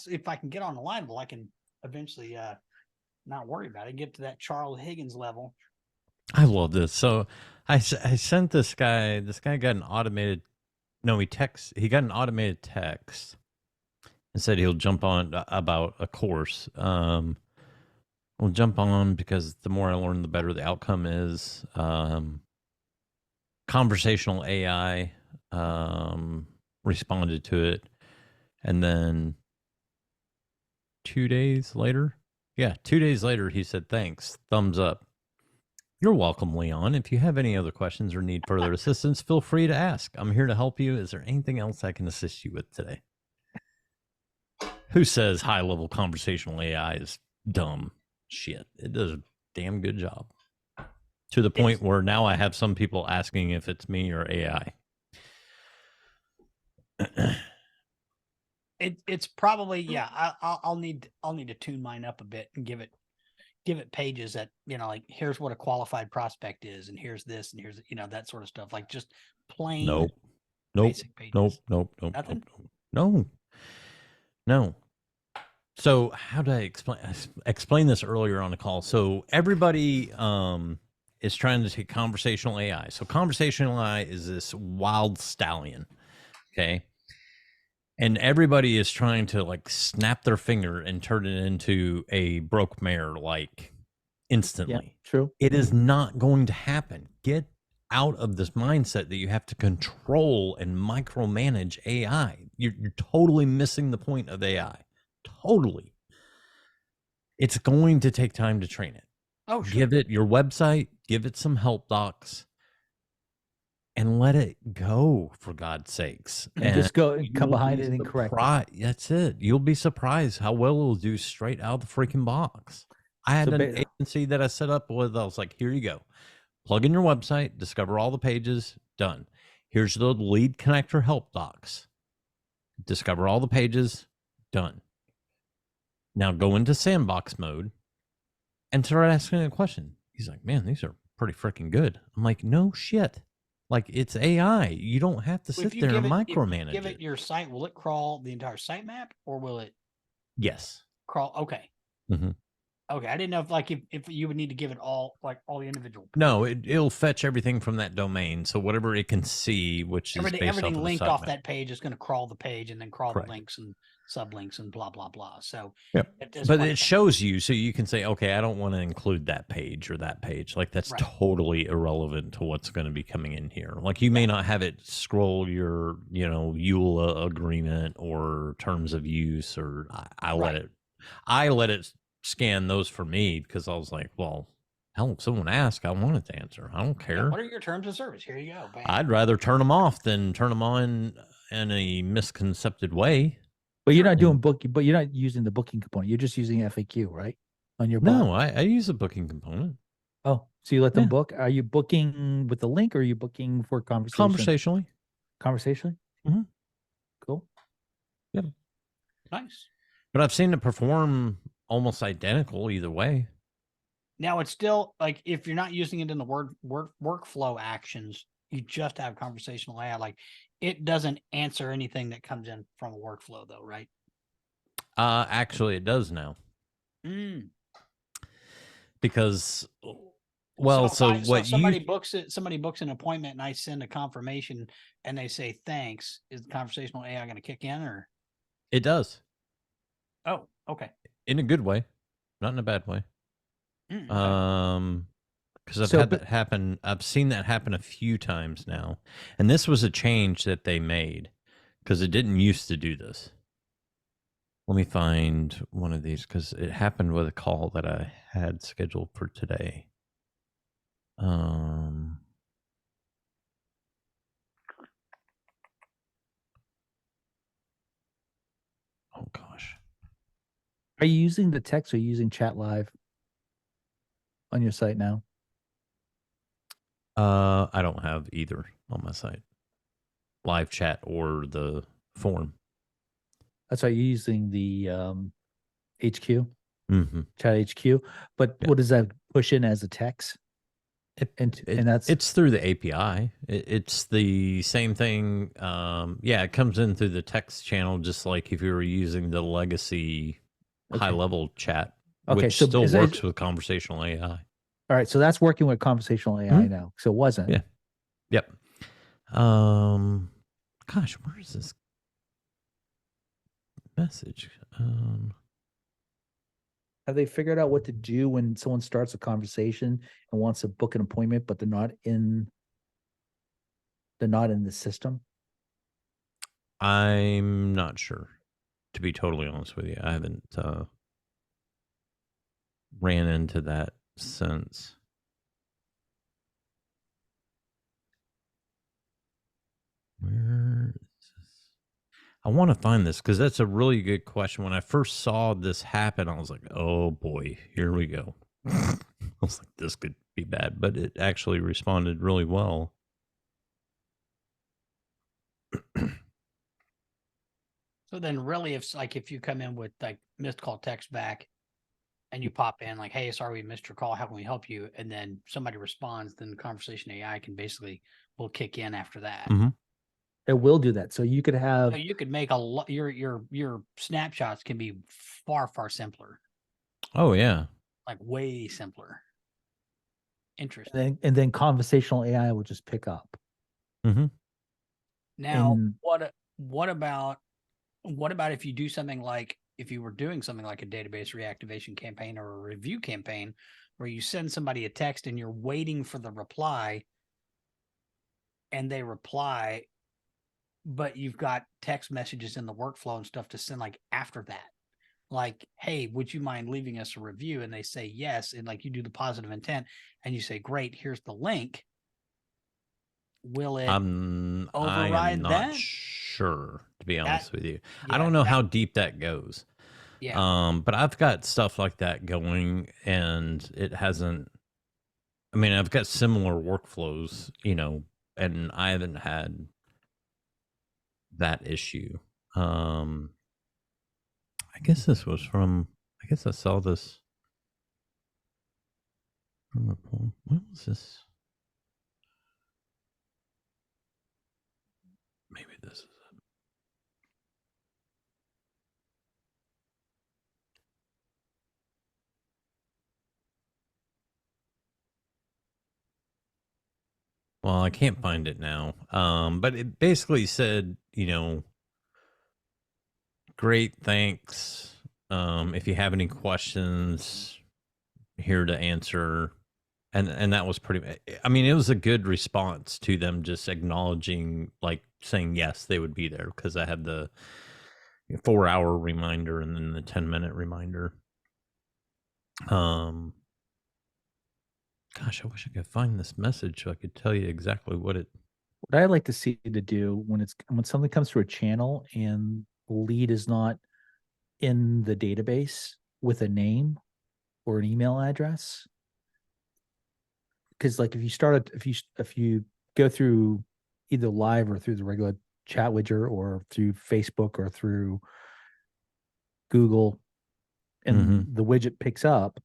S1: if I can get on Alignable, I can eventually not worry about it. Get to that Charles Higgins level.
S5: I love this. So I sent this guy. This guy got an automated. No, he got an automated text and said he'll jump on about a course. We'll jump on because the more I learn, the better the outcome is. Conversational AI responded to it, and then 2 days later, he said, "Thanks, thumbs up." You're welcome, Leon. If you have any other questions or need further assistance, feel free to ask. I'm here to help you. Is there anything else I can assist you with today? Who says high-level conversational AI is dumb? Shit, it does a damn good job. To the point where now I have some people asking if it's me or AI.
S1: It's probably, yeah. I'll need to tune mine up a bit and give it pages that, like, here's what a qualified prospect is, and here's this, and here's, that sort of stuff. Like just plain
S5: Nope.
S1: basic pages.
S5: Nothing? No. So how do I explain this earlier on the call? So everybody is trying to take conversational AI. So conversational AI is this wild stallion. Okay. And everybody is trying to like snap their finger and turn it into a broke mare like instantly.
S6: Yeah, true.
S5: It is not going to happen. Get out of this mindset that you have to control and micromanage AI. You're totally missing the point of AI. Totally. It's going to take time to train it.
S1: Oh, sure.
S5: Give it your website, give it some help docs, and let it go, for God's sakes.
S6: And just go and come behind it and correct it.
S5: That's it. You'll be surprised how well it'll do straight out the freaking box. I had an agency that I set up with. I was like, here you go. Plug in your website, discover all the pages, done. Here's the lead connector help docs. Discover all the pages, done. Now go into sandbox mode and start asking a question. He's like, man, these are pretty freaking good. I'm like, no shit. Like, it's AI. You don't have to sit there and micromanage it.
S1: Give it your site. Will it crawl the entire sitemap, or will it?
S5: Yes.
S1: Crawl. Okay.
S5: Mm-hmm.
S1: Okay. I didn't know if you would need to give it all the individual.
S5: No, it'll fetch everything from that domain. So whatever it can see, which is
S1: everything linked off that page is going to crawl the page and then crawl
S5: Correct.
S1: The links and sublinks and blah blah blah. So
S5: yep. But it shows you, so you can say, okay, I don't want to include that page or that page. Like that's totally irrelevant to what's going to be coming in here. Like you may not have it scroll your, EULA agreement or terms of use, or I let it scan those for me because I was like, well, hell, if someone asks, I want it to answer. I don't care.
S1: Yeah, what are your terms of service? Here you go. Bam.
S5: I'd rather turn them off than turn them on in a misconcepted way.
S6: But you're not doing booking, but you're not using the booking component. You're just using FAQ, right? On your
S5: No, I use a booking component.
S6: Oh, so you let them book? Are you booking with the link, or are you booking for conversation?
S5: Conversationally.
S6: Conversationally?
S5: Mm-hmm.
S6: Cool.
S5: Yep.
S1: Nice.
S5: But I've seen it perform almost identical either way.
S1: Now it's still like if you're not using it in the workflow actions, you just have conversational AI. Like it doesn't answer anything that comes in from a workflow, though, right?
S5: Actually, it does now. Because, well, somebody books an appointment, and I send a confirmation, and they say thanks. Is the conversational AI going to kick in, or? It does.
S1: Oh, okay.
S5: In a good way, not in a bad way.
S1: Okay.
S5: because I've
S6: So,
S5: had
S6: but-
S5: that happen. I've seen that happen a few times now, and this was a change that they made because it didn't used to do this. Let me find one of these because it happened with a call that I had scheduled for today. Oh gosh.
S6: Are you using the text or are you using chat live on your site now?
S5: I don't have either on my site. Live chat or the form.
S6: That's why you're using the HQ,
S5: Mm-hmm.
S6: chat HQ. But
S5: Yeah.
S6: what does that push in as a text? And that's
S5: It's through the API. It's the same thing. Yeah, it comes in through the text channel, just like if you were using the legacy
S6: Okay.
S5: high-level chat,
S6: Okay,
S5: which
S6: so
S5: still
S6: is it-
S5: works with conversational AI.
S6: all right. So that's working with conversational AI
S5: Mhm.
S6: now. So it wasn't.
S5: Yeah. Yep. Gosh, where is this message?
S6: Have they figured out what to do when someone starts a conversation and wants to book an appointment, but they're not in the system?
S5: I'm not sure, to be totally honest with you. I haven't ran into that since. Where is this? I want to find this because that's a really good question. When I first saw this happen, I was like, oh boy, here we go. I was like, this could be bad, but it actually responded really well.
S1: So then really if you come in with like missed call text back and you pop in like, hey, sorry, we missed your call. How can we help you? And then somebody responds, then the conversation AI will kick in after that.
S5: Mm-hmm.
S6: It will do that. So you could have
S1: So you could make a lot, your snapshots can be far, far simpler,
S5: Oh yeah.
S1: like way simpler. Interesting.
S6: and then conversational AI will just pick up.
S5: Mm-hmm.
S1: Now,
S6: And-
S1: what about if you do something like if you were doing something like a database reactivation campaign or a review campaign where you send somebody a text and you're waiting for the reply and they reply, but you've got text messages in the workflow and stuff to send like after that. Like, hey, would you mind leaving us a review? And they say yes. And like you do the positive intent and you say, great, here's the link. Will it
S5: I am
S1: override
S5: not
S1: that?
S5: sure, to be honest with you. I
S1: yeah,
S5: don't know how deep that goes.
S1: Yeah.
S5: But I've got stuff like that going and it hasn't, I mean, I've got similar workflows, and I haven't had that issue. I guess this was from, I guess I saw this from a poll. What was this? Maybe this is it. Well, I can't find it now. But it basically said, great, thanks. If you have any questions, here to answer. And that was pretty, I mean, it was a good response to them just acknowledging, like saying yes, they would be there because I had the 4-hour reminder and then the 10-minute reminder. Gosh, I wish I could find this message so I could tell you exactly what it.
S6: What I like to see to do when something comes through a channel and the lead is not in the database with a name or an email address, because like if you go through either live or through the regular chat widget or through Facebook or through Google and the widget picks up,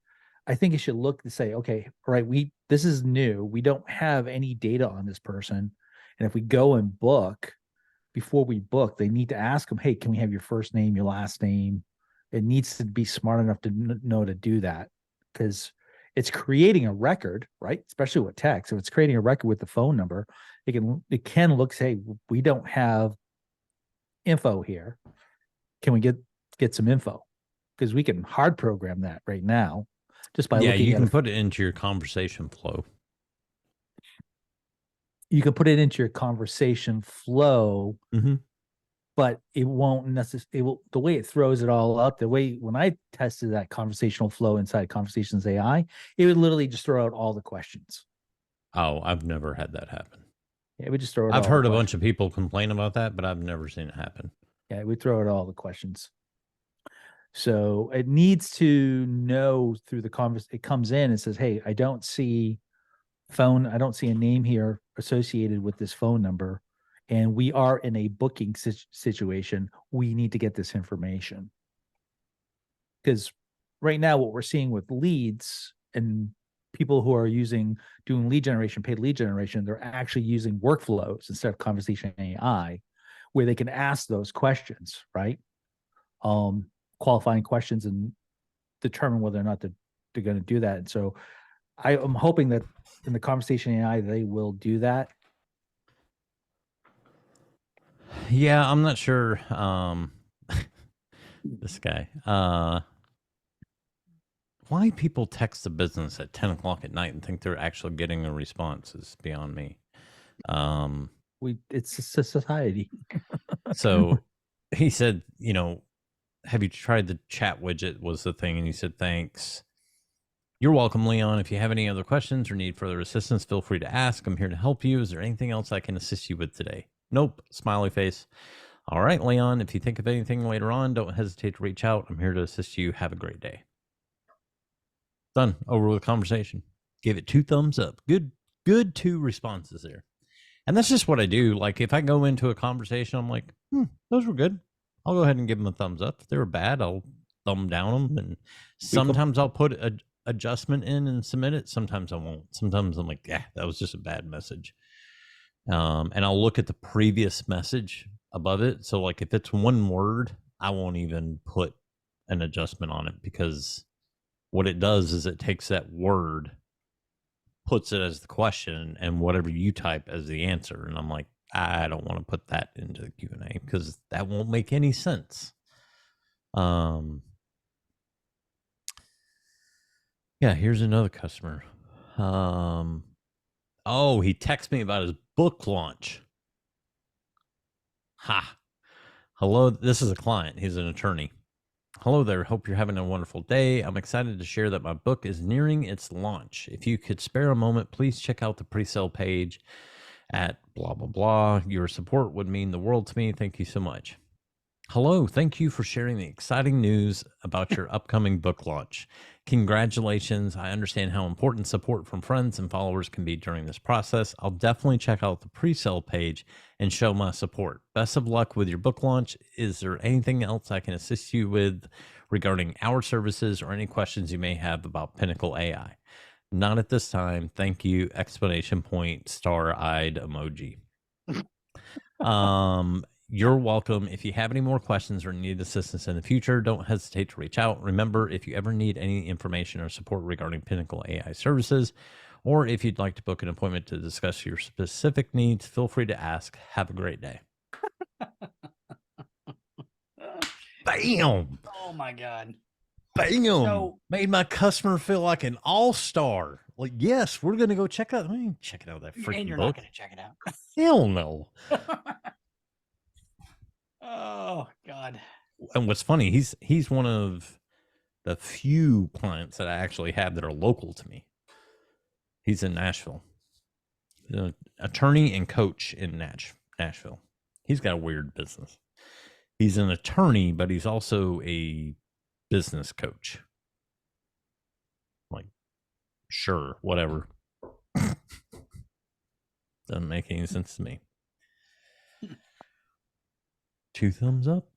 S6: I think it should look to say, okay, all right, this is new. We don't have any data on this person. And if we go and book, before we book, they need to ask them, hey, can we have your first name, your last name? It needs to be smart enough to know to do that because it's creating a record, right? Especially with text. If it's creating a record with the phone number, it can look, say, we don't have info here. Can we get some info? Because we can hard program that right now. just by
S5: Yeah,
S6: looking
S5: you
S6: at
S5: can
S6: it.
S5: put it into your conversation flow.
S6: You can put it into your conversation flow,
S5: Mm-hmm.
S6: but it won't necessarily, the way it throws it all up, the way when I tested that conversational flow inside Conversations AI, it would literally just throw out all the questions.
S5: Oh, I've never had that happen.
S6: It would just throw out
S5: I've
S6: all
S5: heard
S6: the
S5: a bunch of
S6: questions.
S5: people complain about that, but I've never seen it happen.
S6: Yeah, it would throw out all the questions. So it needs to know through the conversation. It comes in and says, hey, I don't see a name here associated with this phone number. And we are in a booking situation. We need to get this information. Because right now, what we're seeing with leads and people who are doing lead generation, paid lead generation, they're actually using workflows instead of conversation AI, where they can ask those questions, right? Qualifying questions and determine whether or not they're going to do that. And so I am hoping that in the conversation AI, they will do that.
S5: Yeah, I'm not sure. This guy. Why people text the business at 10 o'clock at night and think they're actually getting a response is beyond me.
S6: It's a society.
S5: So he said, have you tried the chat widget was the thing? And he said, thanks. You're welcome, Leon. If you have any other questions or need further assistance, feel free to ask. I'm here to help you. Is there anything else I can assist you with today? Nope. Smiley face. All right, Leon. If you think of anything later on, don't hesitate to reach out. I'm here to assist you. Have a great day. Done. Over with the conversation. Gave it 2 thumbs up. Good 2 responses there. And that's just what I do. Like if I go into a conversation, I'm like, those were good. I'll go ahead and give them a thumbs up. If they were bad, I'll thumb down them. And sometimes I'll put an adjustment in and submit it. Sometimes I won't. Sometimes I'm like, yeah, that was just a bad message. And I'll look at the previous message above it. So like if it's one word, I won't even put an adjustment on it, because what it does is it takes that word, puts it as the question, and whatever you type as the answer. And I'm like, I don't want to put that into the Q&A because that won't make any sense. Yeah, here's another customer. Oh, he texted me about his book launch. Ha. Hello, this is a client. He's an attorney. Hello there. Hope you're having a wonderful day. I'm excited to share that my book is nearing its launch. If you could spare a moment, please check out the pre-sale page at blah, blah, blah. Your support would mean the world to me. Thank you so much. Hello. Thank you for sharing the exciting news about your upcoming book launch. Congratulations. I understand how important support from friends and followers can be during this process. I'll definitely check out the pre-sale page and show my support. Best of luck with your book launch. Is there anything else I can assist you with regarding our services or any questions you may have about Pinnacle AI? Not at this time. Thank you. Exclamation point, star-eyed emoji. You're welcome. If you have any more questions or need assistance in the future, don't hesitate to reach out. Remember, if you ever need any information or support regarding Pinnacle AI services, or if you'd like to book an appointment to discuss your specific needs, feel free to ask. Have a great day. Bam!
S1: Oh my God.
S5: Bam!
S1: So-
S5: Made my customer feel like an all-star. Like, yes, we're going to go check out. Check out that freaking
S1: And you're
S5: book.
S1: not going to check it out.
S5: Hell no.
S1: Oh God.
S5: And what's funny, he's one of the few clients that I actually have that are local to me. He's in Nashville. He's an attorney and coach in Nashville. He's got a weird business. He's an attorney, but he's also a business coach. Like, sure, whatever. Doesn't make any sense to me. 2 thumbs up.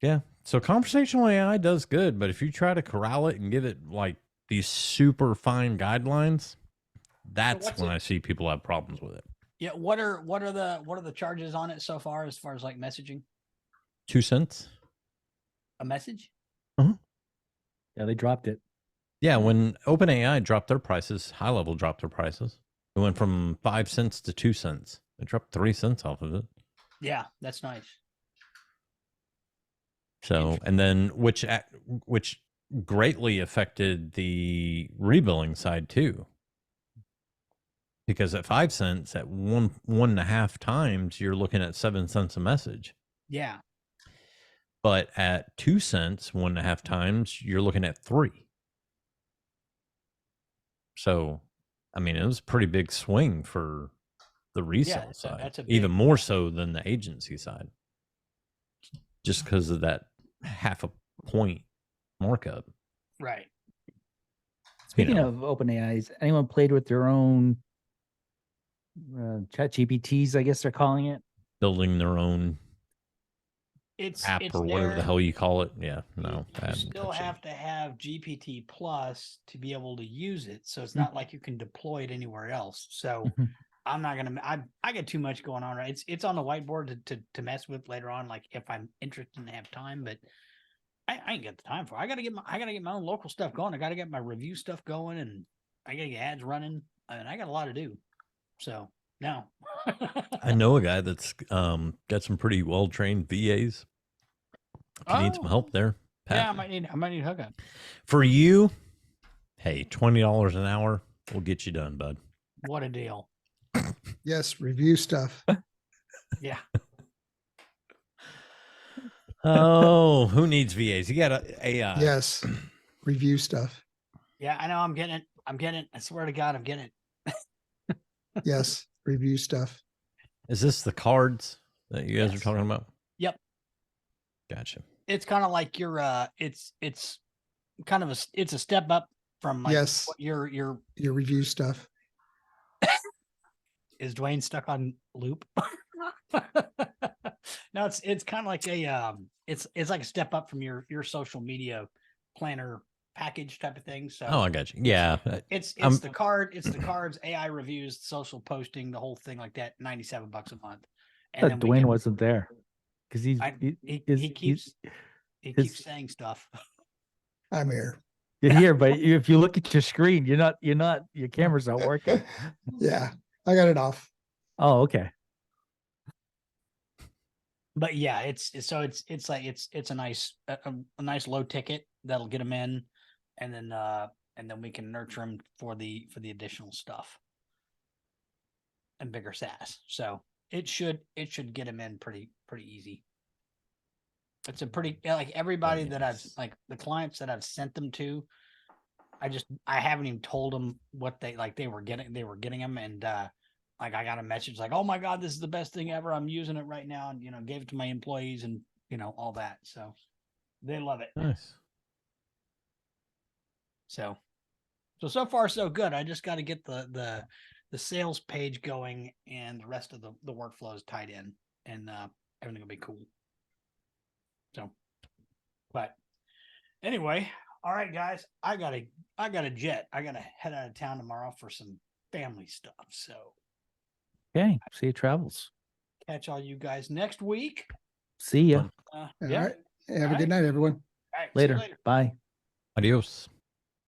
S5: Yeah. So conversational AI does good, but if you try to corral it and give it like these super fine guidelines, that's when I see people have problems with it.
S1: Yeah. What are the charges on it so far as like messaging?
S5: 2 cents.
S1: A message?
S6: Yeah, they dropped it.
S5: Yeah, when OpenAI dropped their prices, HighLevel dropped their prices. It went from 5 cents to 2 cents. They dropped 3 cents off of it.
S1: Yeah, that's nice.
S5: So, and then which greatly affected the rebilling side too. Because at 5 cents, at 1.5 times, you're looking at 7 cents a message.
S1: Yeah.
S5: But at 2 cents, 1.5 times, you're looking at 3. So, I mean, it was a pretty big swing for the resale side.
S1: That's a
S5: even
S1: big,
S5: more so than the agency side. Just because of that 0.5 point markup.
S1: right.
S6: Speaking of OpenAI, has anyone played with their own chat GPTs, I guess they're calling it?
S5: Building their own
S1: It's
S5: app
S1: it's
S5: or whatever the
S1: there.
S5: hell you call it. Yeah, no. I
S1: You
S5: haven't
S1: still
S5: touched it.
S1: have to have GPT plus to be able to use it. So it's not like you can deploy it anywhere else. So I'm not gonna. I get too much going on. Right, it's on the whiteboard to mess with later on. Like if I'm interested and have time, but I ain't got the time for it. I gotta get my own local stuff going. I gotta get my review stuff going, and I gotta get ads running, and I got a lot to do. So no.
S5: I know a guy that's got some pretty well trained VAs. If you need some help there, Pat.
S1: Yeah, I might need a hookup.
S5: For you, hey, $20 an hour will get you done, bud.
S1: What a deal.
S4: Yes, review stuff.
S1: Yeah.
S5: Oh, who needs VAs? You got a AI.
S4: Yes, review stuff.
S1: Yeah, I know. I'm getting it. I swear to God, I'm getting it.
S4: Yes, review stuff.
S5: Is this the cards that you guys are talking about?
S1: Yep.
S5: Gotcha.
S1: It's kind of like your it's kind of it's a step up from like
S4: Yes.
S1: what your
S4: review stuff.
S1: Is Dwayne stuck on loop? No, it's kind of like a it's like a step up from your social media planner package type of thing. So
S5: Oh, I got you. Yeah.
S1: it's the cards, AI reviews, social posting, the whole thing like that. $97 a month.
S6: And then Dwayne wasn't there because he
S1: keeps saying stuff.
S4: I'm here.
S6: You're here, but if you look at your screen, you're not. Your camera's not working.
S4: Yeah, I got it off.
S6: Oh, okay.
S1: But yeah, it's a nice nice low ticket that'll get them in, and then we can nurture them for the additional stuff and bigger SaaS. So it should get them in pretty easy. It's a pretty like everybody that I've like the clients that I've sent them to. I haven't even told them what they were getting them, and like I got a message like, oh my God, this is the best thing ever. I'm using it right now. And, gave it to my employees and, all that. So they love it.
S5: Nice.
S1: So far, so good. I just got to get the sales page going and the rest of the workflows tied in, and everything will be cool. So, but anyway, all right, guys, I got a jet. I got to head out of town tomorrow for some family stuff. So.
S6: Okay. See you travels.
S1: Catch all you guys next week.
S6: See ya.
S4: All right. Have a good night, everyone.
S1: All right.
S6: Later. Bye.
S5: Adios.